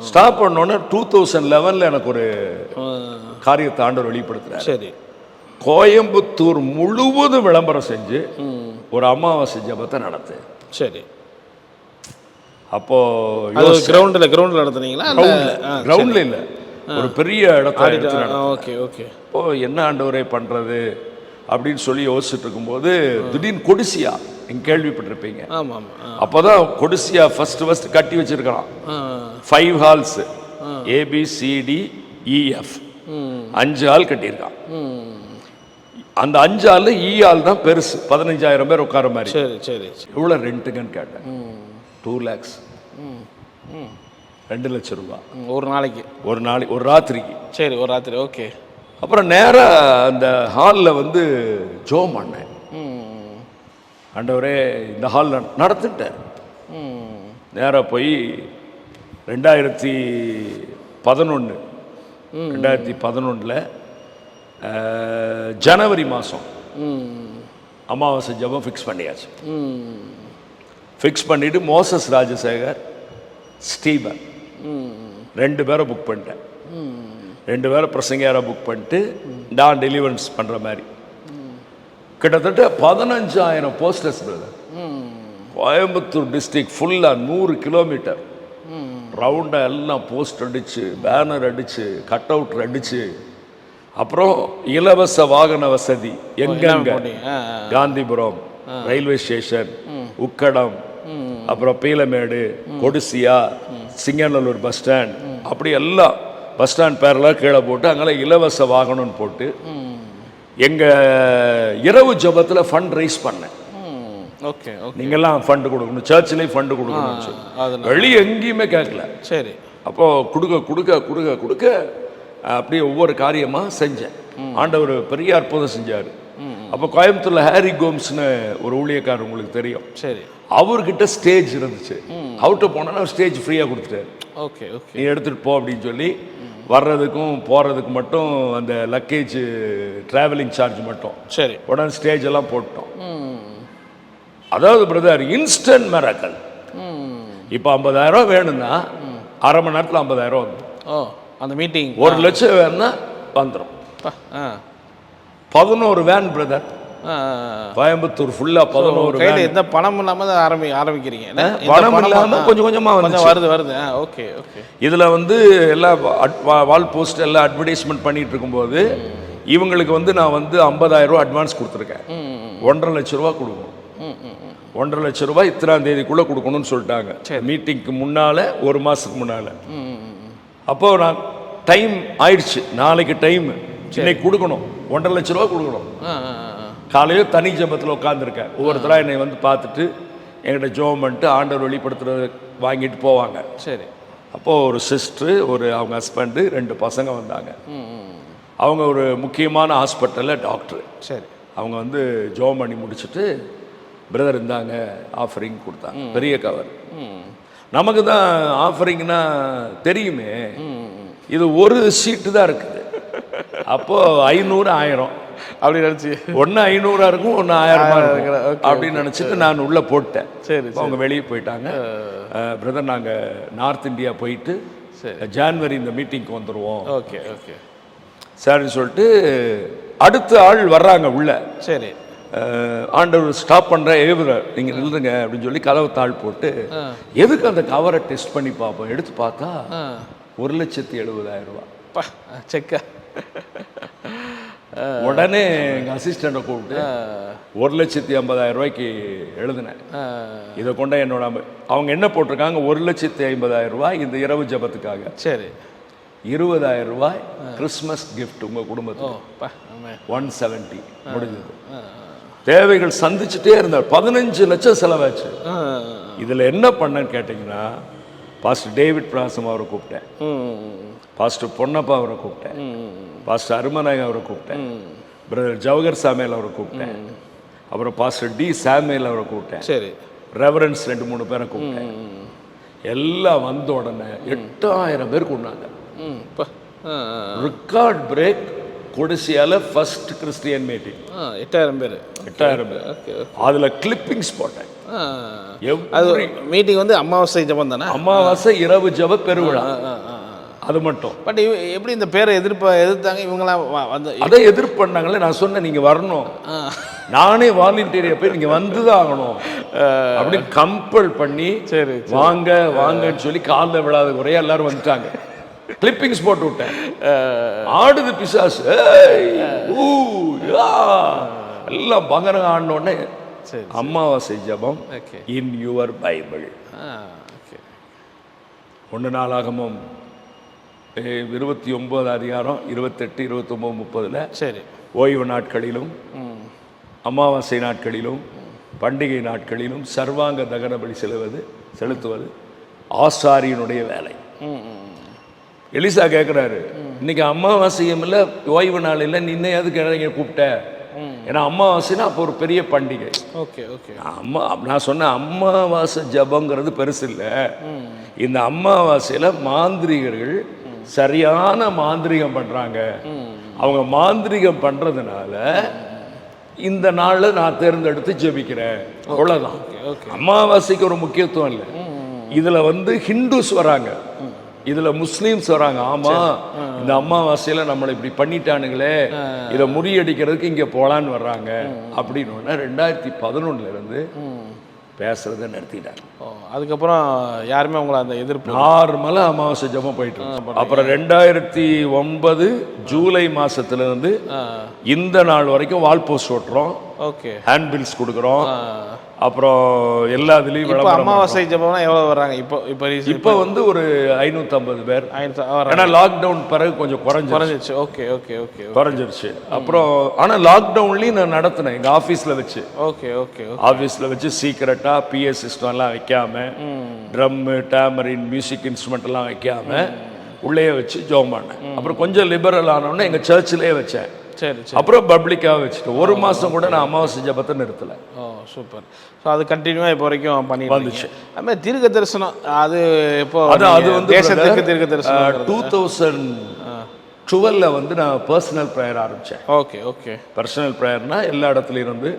[SPEAKER 1] ஸ்டாப் பண்ணோன்னே 2011ல் எனக்கு ஒரு காரியத்தை ஆண்டவர் வெளிப்படுத்துறார்.
[SPEAKER 2] சரி,
[SPEAKER 1] கோயம்புத்தூர் முழுவதும் விளம்பரம் செஞ்சு ஒரு அமாவாசை ஜபத்தை நடத்து.
[SPEAKER 2] சரி,
[SPEAKER 1] அப்போ
[SPEAKER 2] கிரவுண்டில் நடத்துனீங்களா?
[SPEAKER 1] கிரவுண்டில் இல்லை, ஒரு பெரிய இடத்துல.
[SPEAKER 2] Okay okay.
[SPEAKER 1] ஓ, என்ன ஆண்டவரே பண்றது அப்படின்னு சொல்லி யோசிச்சுட்டு இருக்கும்போது திடீர்னு கொடிசியா நீங்க கேள்விப்பட்டிருப்பீங்க. அப்போதான் கொடிசியா ஃபர்ஸ்ட் கட்டி வச்சிருக்கலாம். 5 ஹால்ஸ், ABCDEF, 5 ஹால் கட்டியிருக்கான். அந்த 5 ஹால்ல ஹால் தான் பெருசு, 15,000 பேர் உட்கார மாதிரி.
[SPEAKER 2] சரி சரி.
[SPEAKER 1] எவ்வளவு ரெண்ட்டுங்கன்னு கேட்டேன். 2 lakhs, 2 லட்சம் ரூபாய்
[SPEAKER 2] ஒரு நாளைக்கு.
[SPEAKER 1] ஒரு ராத்திரிக்கு.
[SPEAKER 2] சரி, ஒரு ராத்திரி. ஓகே.
[SPEAKER 1] அப்புறம் நேராக அந்த ஹாலில் வந்து ஜோம் பண்ணேன். ஆண்டவரே இந்த ஹால் நடத்திட்டேன். நேராக போய் 2011 ஜனவரி மாதம் அமாவாசை ஜபம் ஃபிக்ஸ் பண்ணியாச்சு. ஃபிக்ஸ் பண்ணிவிட்டு மோசஸ் ராஜசேகர், ஸ்டீபன் 2 பேரை புக் பண்ணிட்டேன். 2 பேரை பிரசங்கியாரை புக் பண்ணிட்டு நான் டெலிவரன்ஸ் பண்ணுற மாதிரி கிட்டத்தட்ட 15,000 போஸ்டர்ஸ் பிரதர். கோயம்புத்தூர் டிஸ்ட்ரிக்ட் ஃபுல்லாக 100 கிலோமீட்டர் ரவுண்டாக எல்லாம் போஸ்ட் அடிச்சு, பேனர் அடிச்சு, கட் அவுட் அடிச்சு, அப்புறம் இலவச வாகன வசதி எங்கெங்க, காந்திபுரம் ரயில்வே ஸ்டேஷன், உக்கடம், அப்புறம் பீலமேடு, கொடிசியா, சிங்கநல்லூர் பஸ் ஸ்டாண்ட், அப்படி எல்லாம் பஸ் ஸ்டாண்ட் பேரெல்லாம் கீழே போட்டு அங்கெல்லாம் இலவச வாகனம்னு போட்டு எங்கள் இரவு ஜபத்தில் ஃபண்ட் ரைஸ் பண்ணேன்.
[SPEAKER 2] ஓகே,
[SPEAKER 1] நீங்கள்லாம் ஃபண்டு கொடுக்கணும், சர்ச்சிலேயும் ஃபண்டு கொடுக்கணும்னு சொல்லி வெளியே எங்கேயுமே கேட்கல.
[SPEAKER 2] சரி.
[SPEAKER 1] அப்போது கொடுக்க கொடுக்க கொடுக்க கொடுக்க அப்படியே ஒவ்வொரு காரியமாக செஞ்சேன். ஆண்டவர் பெரிய அற்புதம் செஞ்சார். அப்போ கோயம்புத்தூரில் ஹாரி கோம்ஸ்னு ஒரு ஊழியக்காரர் உங்களுக்கு தெரியும்.
[SPEAKER 2] சரி.
[SPEAKER 1] அவர்கிட்ட ஸ்டேஜ் இருந்துச்சு. அவர்கிட்ட போனோன்னா ஸ்டேஜ் ஃப்ரீயாக கொடுத்துட்டாரு.
[SPEAKER 2] Okay okay.
[SPEAKER 1] நீ எடுத்துகிட்டு போ அப்படின்னு சொல்லி, வர்றதுக்கும் போகிறதுக்கு மட்டும் அந்த லக்கேஜ் ட்ராவலிங் சார்ஜ் மட்டும்.
[SPEAKER 2] சரி.
[SPEAKER 1] உடனே ஸ்டேஜ் எல்லாம் போட்டோம். அதாவது பிரதர், இன்ஸ்டன்ட் மிராக்கிள். இப்போ 50,000 வேணும்னா அரை மணி நேரத்தில் 50,000 வந்துடும்.
[SPEAKER 2] அந்த மீட்டிங்
[SPEAKER 1] 1 லட்சம் வேணும்னா வந்துடும். 11 வேன் பிரதர், கோயம்புத்தூர் ஃபுல்லா 11 வேன்.
[SPEAKER 2] எந்த பணம் இல்லாம ஆரம்பிக்கிறீங்க?
[SPEAKER 1] பணம் இல்லாம கொஞ்சம் கொஞ்சமா
[SPEAKER 2] வருது. Okay okay.
[SPEAKER 1] இதுல வந்து எல்லாம் வால் போஸ்ட் எல்லாம் அட்வர்டைஸ்மெண்ட் பண்ணிட்டு இருக்கும்போது இவங்களுக்கு வந்து நான் வந்து 50,000 ரூபாய் அட்வான்ஸ் கொடுத்துருக்கேன். 1.5 லட்சம் ரூபாய் கொடுக்கணும். 1.5 லட்சம் ரூபாய் இத்தனாம் தேதிக்குள்ள கொடுக்கணும்னு சொல்லிட்டாங்க. மீட்டிங்க்கு முன்னால, 1 மாசத்துக்கு முன்னால. அப்போ நான் டைம் ஆயிடுச்சு, நாளைக்கு டைம், இன்னைக்கு கொடுக்கணும், 1.5 லட்சம் ரூபாய் கொடுக்கணும். காலையில் தனி ஜபத்தில் உட்காந்துருக்கேன். ஒவ்வொருத்தராக என்னை வந்து பார்த்துட்டு என்கிட்ட ஜோம் பண்ணிட்டு ஆண்டவர் வெளிப்படுத்துறது வாங்கிட்டு போவாங்க.
[SPEAKER 2] சரி.
[SPEAKER 1] அப்போது ஒரு சிஸ்டரு, அவங்க ஹஸ்பண்டு, 2 பசங்க வந்தாங்க. அவங்க ஒரு முக்கியமான ஹாஸ்பிட்டலில் டாக்டரு.
[SPEAKER 2] சரி.
[SPEAKER 1] அவங்க வந்து ஜோம் பண்ணி முடிச்சுட்டு, பிரதர் இருந்தாங்க ஆஃபரிங் கொடுத்தாங்க, பெரிய கவர். நமக்கு தான் ஆஃபரிங்னா தெரியுமே, இது ஒரு சீட்டு தான் இருக்குது. அப்போது 500 1000
[SPEAKER 2] அப்படி நினச்சி
[SPEAKER 1] ஒன்று 500 இருக்கும், ஒன்று 1000 இருக்கும் அப்படின்னு நினச்சிட்டு நான் உள்ளே போட்டேன்.
[SPEAKER 2] சரி.
[SPEAKER 1] அவங்க வெளியே போயிட்டாங்க. பிரதர் நாங்கள் நார்த் இந்தியா போயிட்டு ஜான்வரி இந்த மீட்டிங்க்கு வந்துடுவோம்.
[SPEAKER 2] ஓகே ஓகே
[SPEAKER 1] சரின்னு சொல்லிட்டு அடுத்த ஆள் வர்றாங்க உள்ள.
[SPEAKER 2] சரி.
[SPEAKER 1] ஆண்டவர் ஸ்டாப் பண்ணுற ஏவுறார், நீங்கள் நில்லுங்க அப்படின்னு சொல்லி கதவை தாழ் போட்டு, எதுக்கு அந்த கவரை டெஸ்ட் பண்ணி பார்ப்போம். எடுத்து பார்த்தா 1,70,000 ரூபா
[SPEAKER 2] செக்க.
[SPEAKER 1] உடனே எங்கள் அசிஸ்டண்ட்டை கூப்பிட்டு 1,50,000 ரூபாய்க்கு எழுதினேன். இதை கொண்ட என்னோட அவங்க என்ன போட்டிருக்காங்க, 1,50,000 ரூபாய் இந்த இரவு ஜபத்துக்காக.
[SPEAKER 2] சரி.
[SPEAKER 1] 20,000 ரூபாய் கிறிஸ்மஸ் கிஃப்ட் உங்கள் குடும்பத்துக்கு. 170 முடிஞ்சது. தேவைகள் சந்திச்சுட்டே இருந்தார். 15 லட்சம் செலவாச்சு. இதில் என்ன பண்ணேன்னு கேட்டிங்கன்னா, பாஸ்டர் டேவிட் பிராசம் அவரை கூப்பிட்டேன், பாஸ்டர் பொன்னப்பா அவரை கூப்பிட்டேன், பாஸ்டர் அருமநாயகம் அவரை கூப்பிட்டேன், பிரதர் ஜவஹர் சாமியல் அவரை கூப்பிட்டேன், அப்புறம் பாஸ்டர் டி சாமியல் அவரை கூப்பிட்டேன்.
[SPEAKER 2] சரி.
[SPEAKER 1] ரெவரன்ஸ் 2-3 பேரை கூப்பிட்டேன். எல்லாம் வந்த உடனே 8,000 பேர் கொண்டாங்க. Record break. கொடிசியால ஃபர்ஸ்ட் கிறிஸ்டியன் மீட்டிங்.
[SPEAKER 2] 8,000 பேர்.
[SPEAKER 1] 8,000 பேர். அதுல கிளிப்பிங்ஸ் போட்டேன்.
[SPEAKER 2] அது மீட்டிங் வந்து அமாவாசை ஜபம் தானே?
[SPEAKER 1] அமாவாசை இரவு ஜப பெருவிழா. அது மட்டும்.
[SPEAKER 2] பட் எப்படி இந்த பேரை எதிர்த்தாங்க இவங்களாம் வந்து?
[SPEAKER 1] அதை எதிர்ப்பு பண்ணாங்களே. நான் சொன்னேன் நீங்க வரணும், நானே வாலண்டியரியா போய் நீங்க வந்துதான் ஆகணும் அப்படின்னு கம்பல் பண்ணி, சரி வாங்க வாங்கன்னு சொல்லி காலில் விழாத குறையா எல்லாரும் வந்துட்டாங்க. கிளிப்பிங்ஸ் போட்டு விட்டேன். ஆடுது பிசாசு, எல்லாம் பங்கரங்க ஆடின உடனே அமாவாசை ஜபம் இன் யுவர் பைபிள். 1 நாளாகமம் 29 அதிகாரம் 28, 29, 30 சரி. ஓய்வு நாட்களிலும் அமாவாசை நாட்களிலும் பண்டிகை நாட்களிலும் சர்வாங்க தகன பலி செலுத்துவது ஆசாரியனுடைய வேலை. எலிசா கேட்குறாரு, இன்னைக்கு அமாவாசையும் இல்லை ஓய்வு நாள் இல்லை, நீ இன்னும் எதுக்கு இங்கே கூப்பிட்ட? ஏன்னா அமாவாசைனா அப்போ ஒரு பெரிய பண்டிகை.
[SPEAKER 2] Okay okay.
[SPEAKER 1] நான் சொன்னேன் அமாவாசை ஜபங்கிறது பெருசு இல்லை, இந்த அமாவாசையில் மாந்திரிகர்கள் சரியான மாந்திரிகம் பண்ணுறாங்க, அவங்க மாந்திரிகம் பண்ணுறதுனால இந்த நாளில் நான் தேர்ந்தெடுத்து ஜெபிக்கிறேன், அவ்வளோதான். அமாவாசைக்கு ஒரு முக்கியத்துவம் இல்லை. இதில் வந்து ஹிந்துஸ் வராங்க, இதில் முஸ்லீம்ஸ் வராங்க. ஆமாம், இந்த அமாவாசையில் நம்மளை இப்படி பண்ணிட்டானுங்களே, இதை முறியடிக்கிறதுக்கு இங்கே போகலான்னு வர்றாங்க அப்படின்னு 2011 பேசுறதை நிறுத்திட்டாங்க.
[SPEAKER 2] அதுக்கப்புறம் யாருமே அவங்கள அந்த எதிர்ப்பு
[SPEAKER 1] நார்மலாக அமாவாசை ஜபம் போயிட்டு. அப்புறம் 2009 ஜூலை மாசத்திலிருந்து இந்த நாள் வரைக்கும் வால் போஸ்ட் ஓட்டுறோம்.
[SPEAKER 2] ஓகே.
[SPEAKER 1] ஹேண்ட் பில்ஸ் கொடுக்குறோம். அப்புறம் எல்லா இதுலயும்
[SPEAKER 2] அமாவாசை ஜபம்னா எவ்வளவு வர்றாங்க
[SPEAKER 1] இப்போ வந்து ஒரு 550 பேர். ஏன்னா லாக்டவுன் பிறகு கொஞ்சம் குறைஞ்சிருச்சு.
[SPEAKER 2] ஓகே ஓகே ஓகே
[SPEAKER 1] குறைஞ்சிருச்சு. அப்புறம் ஆனா லாக்டவுன்லயும் நான் நடத்தினேன் எங்க ஆபீஸ்ல வச்சு.
[SPEAKER 2] Okay okay. ஆபீஸ்ல
[SPEAKER 1] வச்சு சீக்கிரட்டா பிஎஸ் சிஸ்டம் எல்லாம் வைக்காம, ட்ரம் டேமரின் மியூசிக் இன்ஸ்ட்ருமெண்ட் எல்லாம் வைக்காம உள்ளே வச்சு ஜோம் பண்ணேன். அப்புறம் கொஞ்சம் லிபரல் ஆனோடனே எங்க சர்ச்சிலேயே வச்சேன்.
[SPEAKER 2] சரி.
[SPEAKER 1] அப்புறம் பப்ளிக்காக வச்சுட்டு 1 மாசம் கூட நான் அமாவாசை ஜபத்தை நிறுத்தலை.
[SPEAKER 2] சூப்பர். ஸோ அது கண்டினியூவாக இப்போ வரைக்கும் பண்ணி வந்துச்சு. அதுமாதிரி தீர்க்க தரிசனம் அது இப்போ
[SPEAKER 1] அது வந்து
[SPEAKER 2] தேசத்துக்கு தீர்க்க தரிசனம்
[SPEAKER 1] 2012 வந்து நான் பர்சனல் ப்ரேயர் ஆரம்பித்தேன்.
[SPEAKER 2] Okay okay.
[SPEAKER 1] பர்சனல் ப்ரேயர்னா எல்லா இடத்துலையும் இருந்து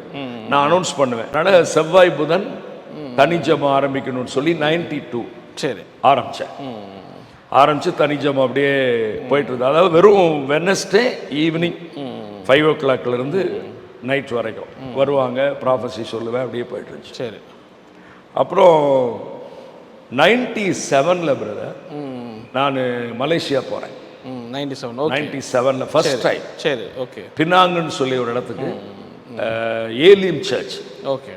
[SPEAKER 1] நான் அனௌன்ஸ் பண்ணுவேன். அதனால் செவ்வாய் புதன் தனி ஜபம் ஆரம்பிக்கணும்னு சொல்லி 92
[SPEAKER 2] சரி
[SPEAKER 1] ஆரம்பித்து தனி ஜபம் அப்படியே போயிட்டு இருந்தது. அதாவது வெறும் வெட்னஸ்டே ஈவினிங் 5 o'clock நைட் வரைக்கும் வருவாங்க, ப்ராஃபஸி சொல்லுவேன், அப்படியே போயிட்டு இருந்துச்சு.
[SPEAKER 2] சரி.
[SPEAKER 1] அப்புறம் 97 பிரதர் நான் மலேசியா போகிறேன். 97 ஃபர்ஸ்ட் டைம்.
[SPEAKER 2] சரி. ஓகே.
[SPEAKER 1] பினாங்குன்னு சொல்லி ஒரு இடத்துக்கு Elim church,
[SPEAKER 2] okay,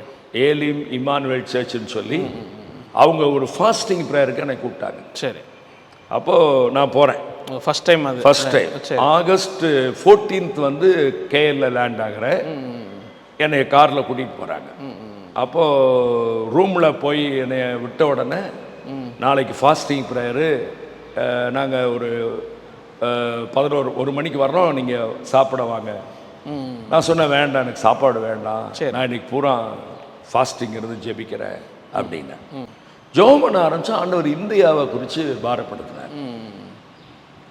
[SPEAKER 1] Elim Emmanuel சர்ச்னு சொல்லி அவங்க ஒரு ஃபாஸ்டிங் ப்ரேயருக்கு என்னை கூப்பிட்டாங்க.
[SPEAKER 2] சரி.
[SPEAKER 1] அப்போது நான் போகிறேன்.
[SPEAKER 2] ஃபர்ஸ்ட் டைம்
[SPEAKER 1] ஆகஸ்ட் 14 வந்து கேஎல்ல லேண்ட் ஆகிறேன். என்னை காரில் கூட்டிகிட்டு போகிறாங்க. அப்போது ரூமில் போய் என்னை விட்ட உடனே நாளைக்கு ஃபாஸ்டிங் ப்ரேயரு, நாங்கள் ஒரு 1 மணிக்கு வர்றோம், நீங்கள் சாப்பிட வாங்க. நான் சொன்னேன் வேண்டாம், எனக்கு சாப்பாடு வேண்டாம், நான் இன்னைக்கு பூரா ஃபாஸ்டிங் இருந்து ஜெபிக்கிறேன் அப்படின்னேன். ஜெபம் பண்ண ஆரம்பிச்சா ஆண்டவர் இந்தியாவை குறித்து பாரப்படுத்தினார்.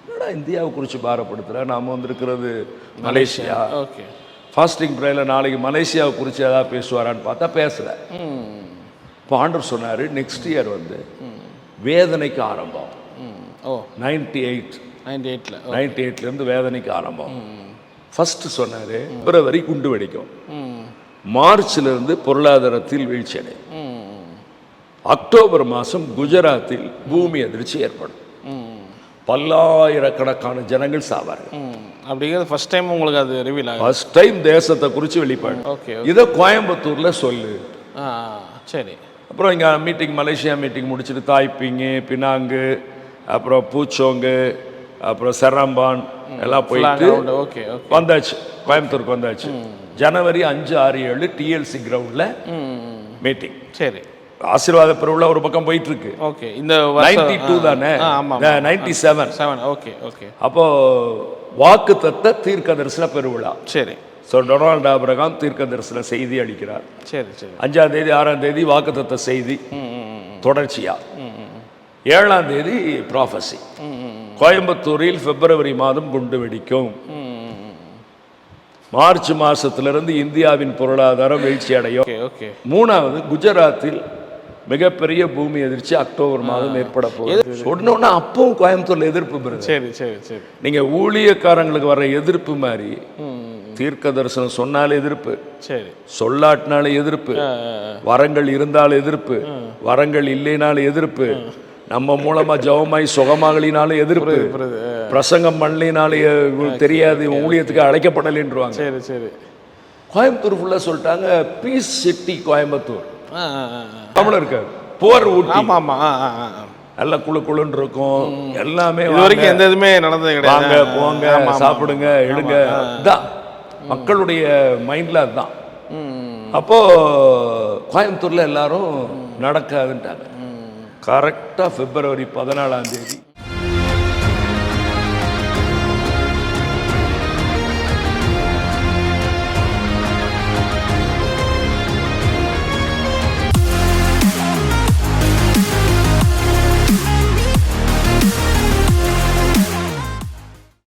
[SPEAKER 1] என்னடா இந்தியாவை குறித்து பாரப்படுத்துகிறார், நாம் வந்திருக்கிறது மலேசியா. ஃபாஸ்டிங் ப்ரேயரில் நாளைக்கு மலேசியாவை குறித்து ஏதாவது பேசுவாரான்னு பார்த்தா பேசலை. இப்போ ஆண்டவர் சொன்னார் நெக்ஸ்ட் இயர் வந்து வேதனைக்கு ஆரம்பம். 98 வேதனைக்கு ஆரம்பம். ஃபர்ஸ்ட் சொன்னார் பிப்ரவரி குண்டு வெடிக்கும், மார்ச்லேருந்து பொருளாதாரத்தில் வீழ்ச்சி அடையும், அக்டோபர் மாதம் குஜராத்தில் பூமி அதிர்ச்சி ஏற்படும், பல்லாயிரக்கணக்கான ஜனங்கள் சாவார்கள்.
[SPEAKER 2] அப்படிங்கிறது ஃபர்ஸ்ட் டைம் உங்களுக்கு அது ரிவீல் ஆகும்.
[SPEAKER 1] ஃபர்ஸ்ட் டைம் தேசத்தை குறித்து வெளிப்பாடு. இதை கோயம்புத்தூரில் சொல்லு.
[SPEAKER 2] சரி.
[SPEAKER 1] அப்புறம் இங்கே மீட்டிங், மலேசியா மீட்டிங் முடிச்சுட்டு தாய்பிங்கு, பினாங்கு, அப்புறம் பூச்சோங்கு, அப்புறம் செரம்பான் எல்லாம் போயிட்டு வந்தாச்சு, கோயம்புத்தூருக்கு வந்தாச்சு. ஜனவரி 5, 6, 7 டிஎல்சி கிரவுண்டில் மீட்டிங்.
[SPEAKER 2] சரி.
[SPEAKER 1] ஆசீர்வாத பெருவிழா ஒரு பக்கம் போயிட்டு இருக்கு.
[SPEAKER 2] ஓகே. இந்த
[SPEAKER 1] 92 தானே, 97.
[SPEAKER 2] Okay okay.
[SPEAKER 1] அப்போ வாக்கு தத்த தீர்க்க தரிசன பெருவிழா.
[SPEAKER 2] சரி.
[SPEAKER 1] ஸோ டொனால்டு ஆபிரகாம் தீர்க்க தரிசன செய்தி அளிக்கிறார்.
[SPEAKER 2] சரி சரி.
[SPEAKER 1] 5ஆம் தேதி 6ஆம் தேதி வாக்கு தத்த செய்தி தொடர்ச்சியா. 7ஆம் தேதி ப்ராஃபஸி. கோயம்புத்தூரில் பிப்ரவரி மாதம் குண்டு வெடிக்கும், மார்ச் மாசத்திலிருந்து இந்தியாவின் பொருளாதாரம் வீழ்ச்சி அடையும். 3வது குஜராத்தில் மிகப்பெரிய பூமி எதிர்ச்சி அக்டோபர் மாதம் ஏற்பட போகுது. சொன்னோன்னா அப்பவும் கோயம்புத்தூர்ல எதிர்ப்பு வருது.
[SPEAKER 2] சரி சரி சரி.
[SPEAKER 1] நீங்க ஊழியக்காரங்களுக்கு வர்ற எதிர்ப்பு மாதிரி தீர்க்க தரிசனம் சொன்னாலும் எதிர்ப்பு, சரி சொல்லாட்டினாலும் எதிர்ப்பு, வரங்கள் இருந்தாலும் எதிர்ப்பு, வரங்கள் இல்லைனாலும் எதிர்ப்பு, நம்ம மூலமா ஜெபமாய் சுகமாகலினாலும் எதிர்ப்பு, பிரசங்கம் பண்ணலினாலும் தெரியாது, ஊழியத்துக்கு அழைக்கப்படலைன்றுவாங்க.
[SPEAKER 2] சரி சரி.
[SPEAKER 1] கோயம்புத்தூர் ஃபுல்லா சொல்லிட்டாங்க பீஸ் சிட்டி கோயம்புத்தூர். தமிழ் இருக்காரு போர் ஊட்டி, நல்ல குழுன்னு இருக்கும், எல்லாமே
[SPEAKER 2] வரைக்கும் எந்த இதுவுமே நடந்தது கிடையாது.
[SPEAKER 1] வாங்க போங்க சாப்பிடுங்க எடுங்க, தான் மக்களுடைய மைண்ட்ல அதுதான். அப்போ கோயம்புத்தூர்ல எல்லாரும் நடக்காதுன்ட்டாங்க. கரெக்டா பிப்ரவரி 14ஆம் தேதி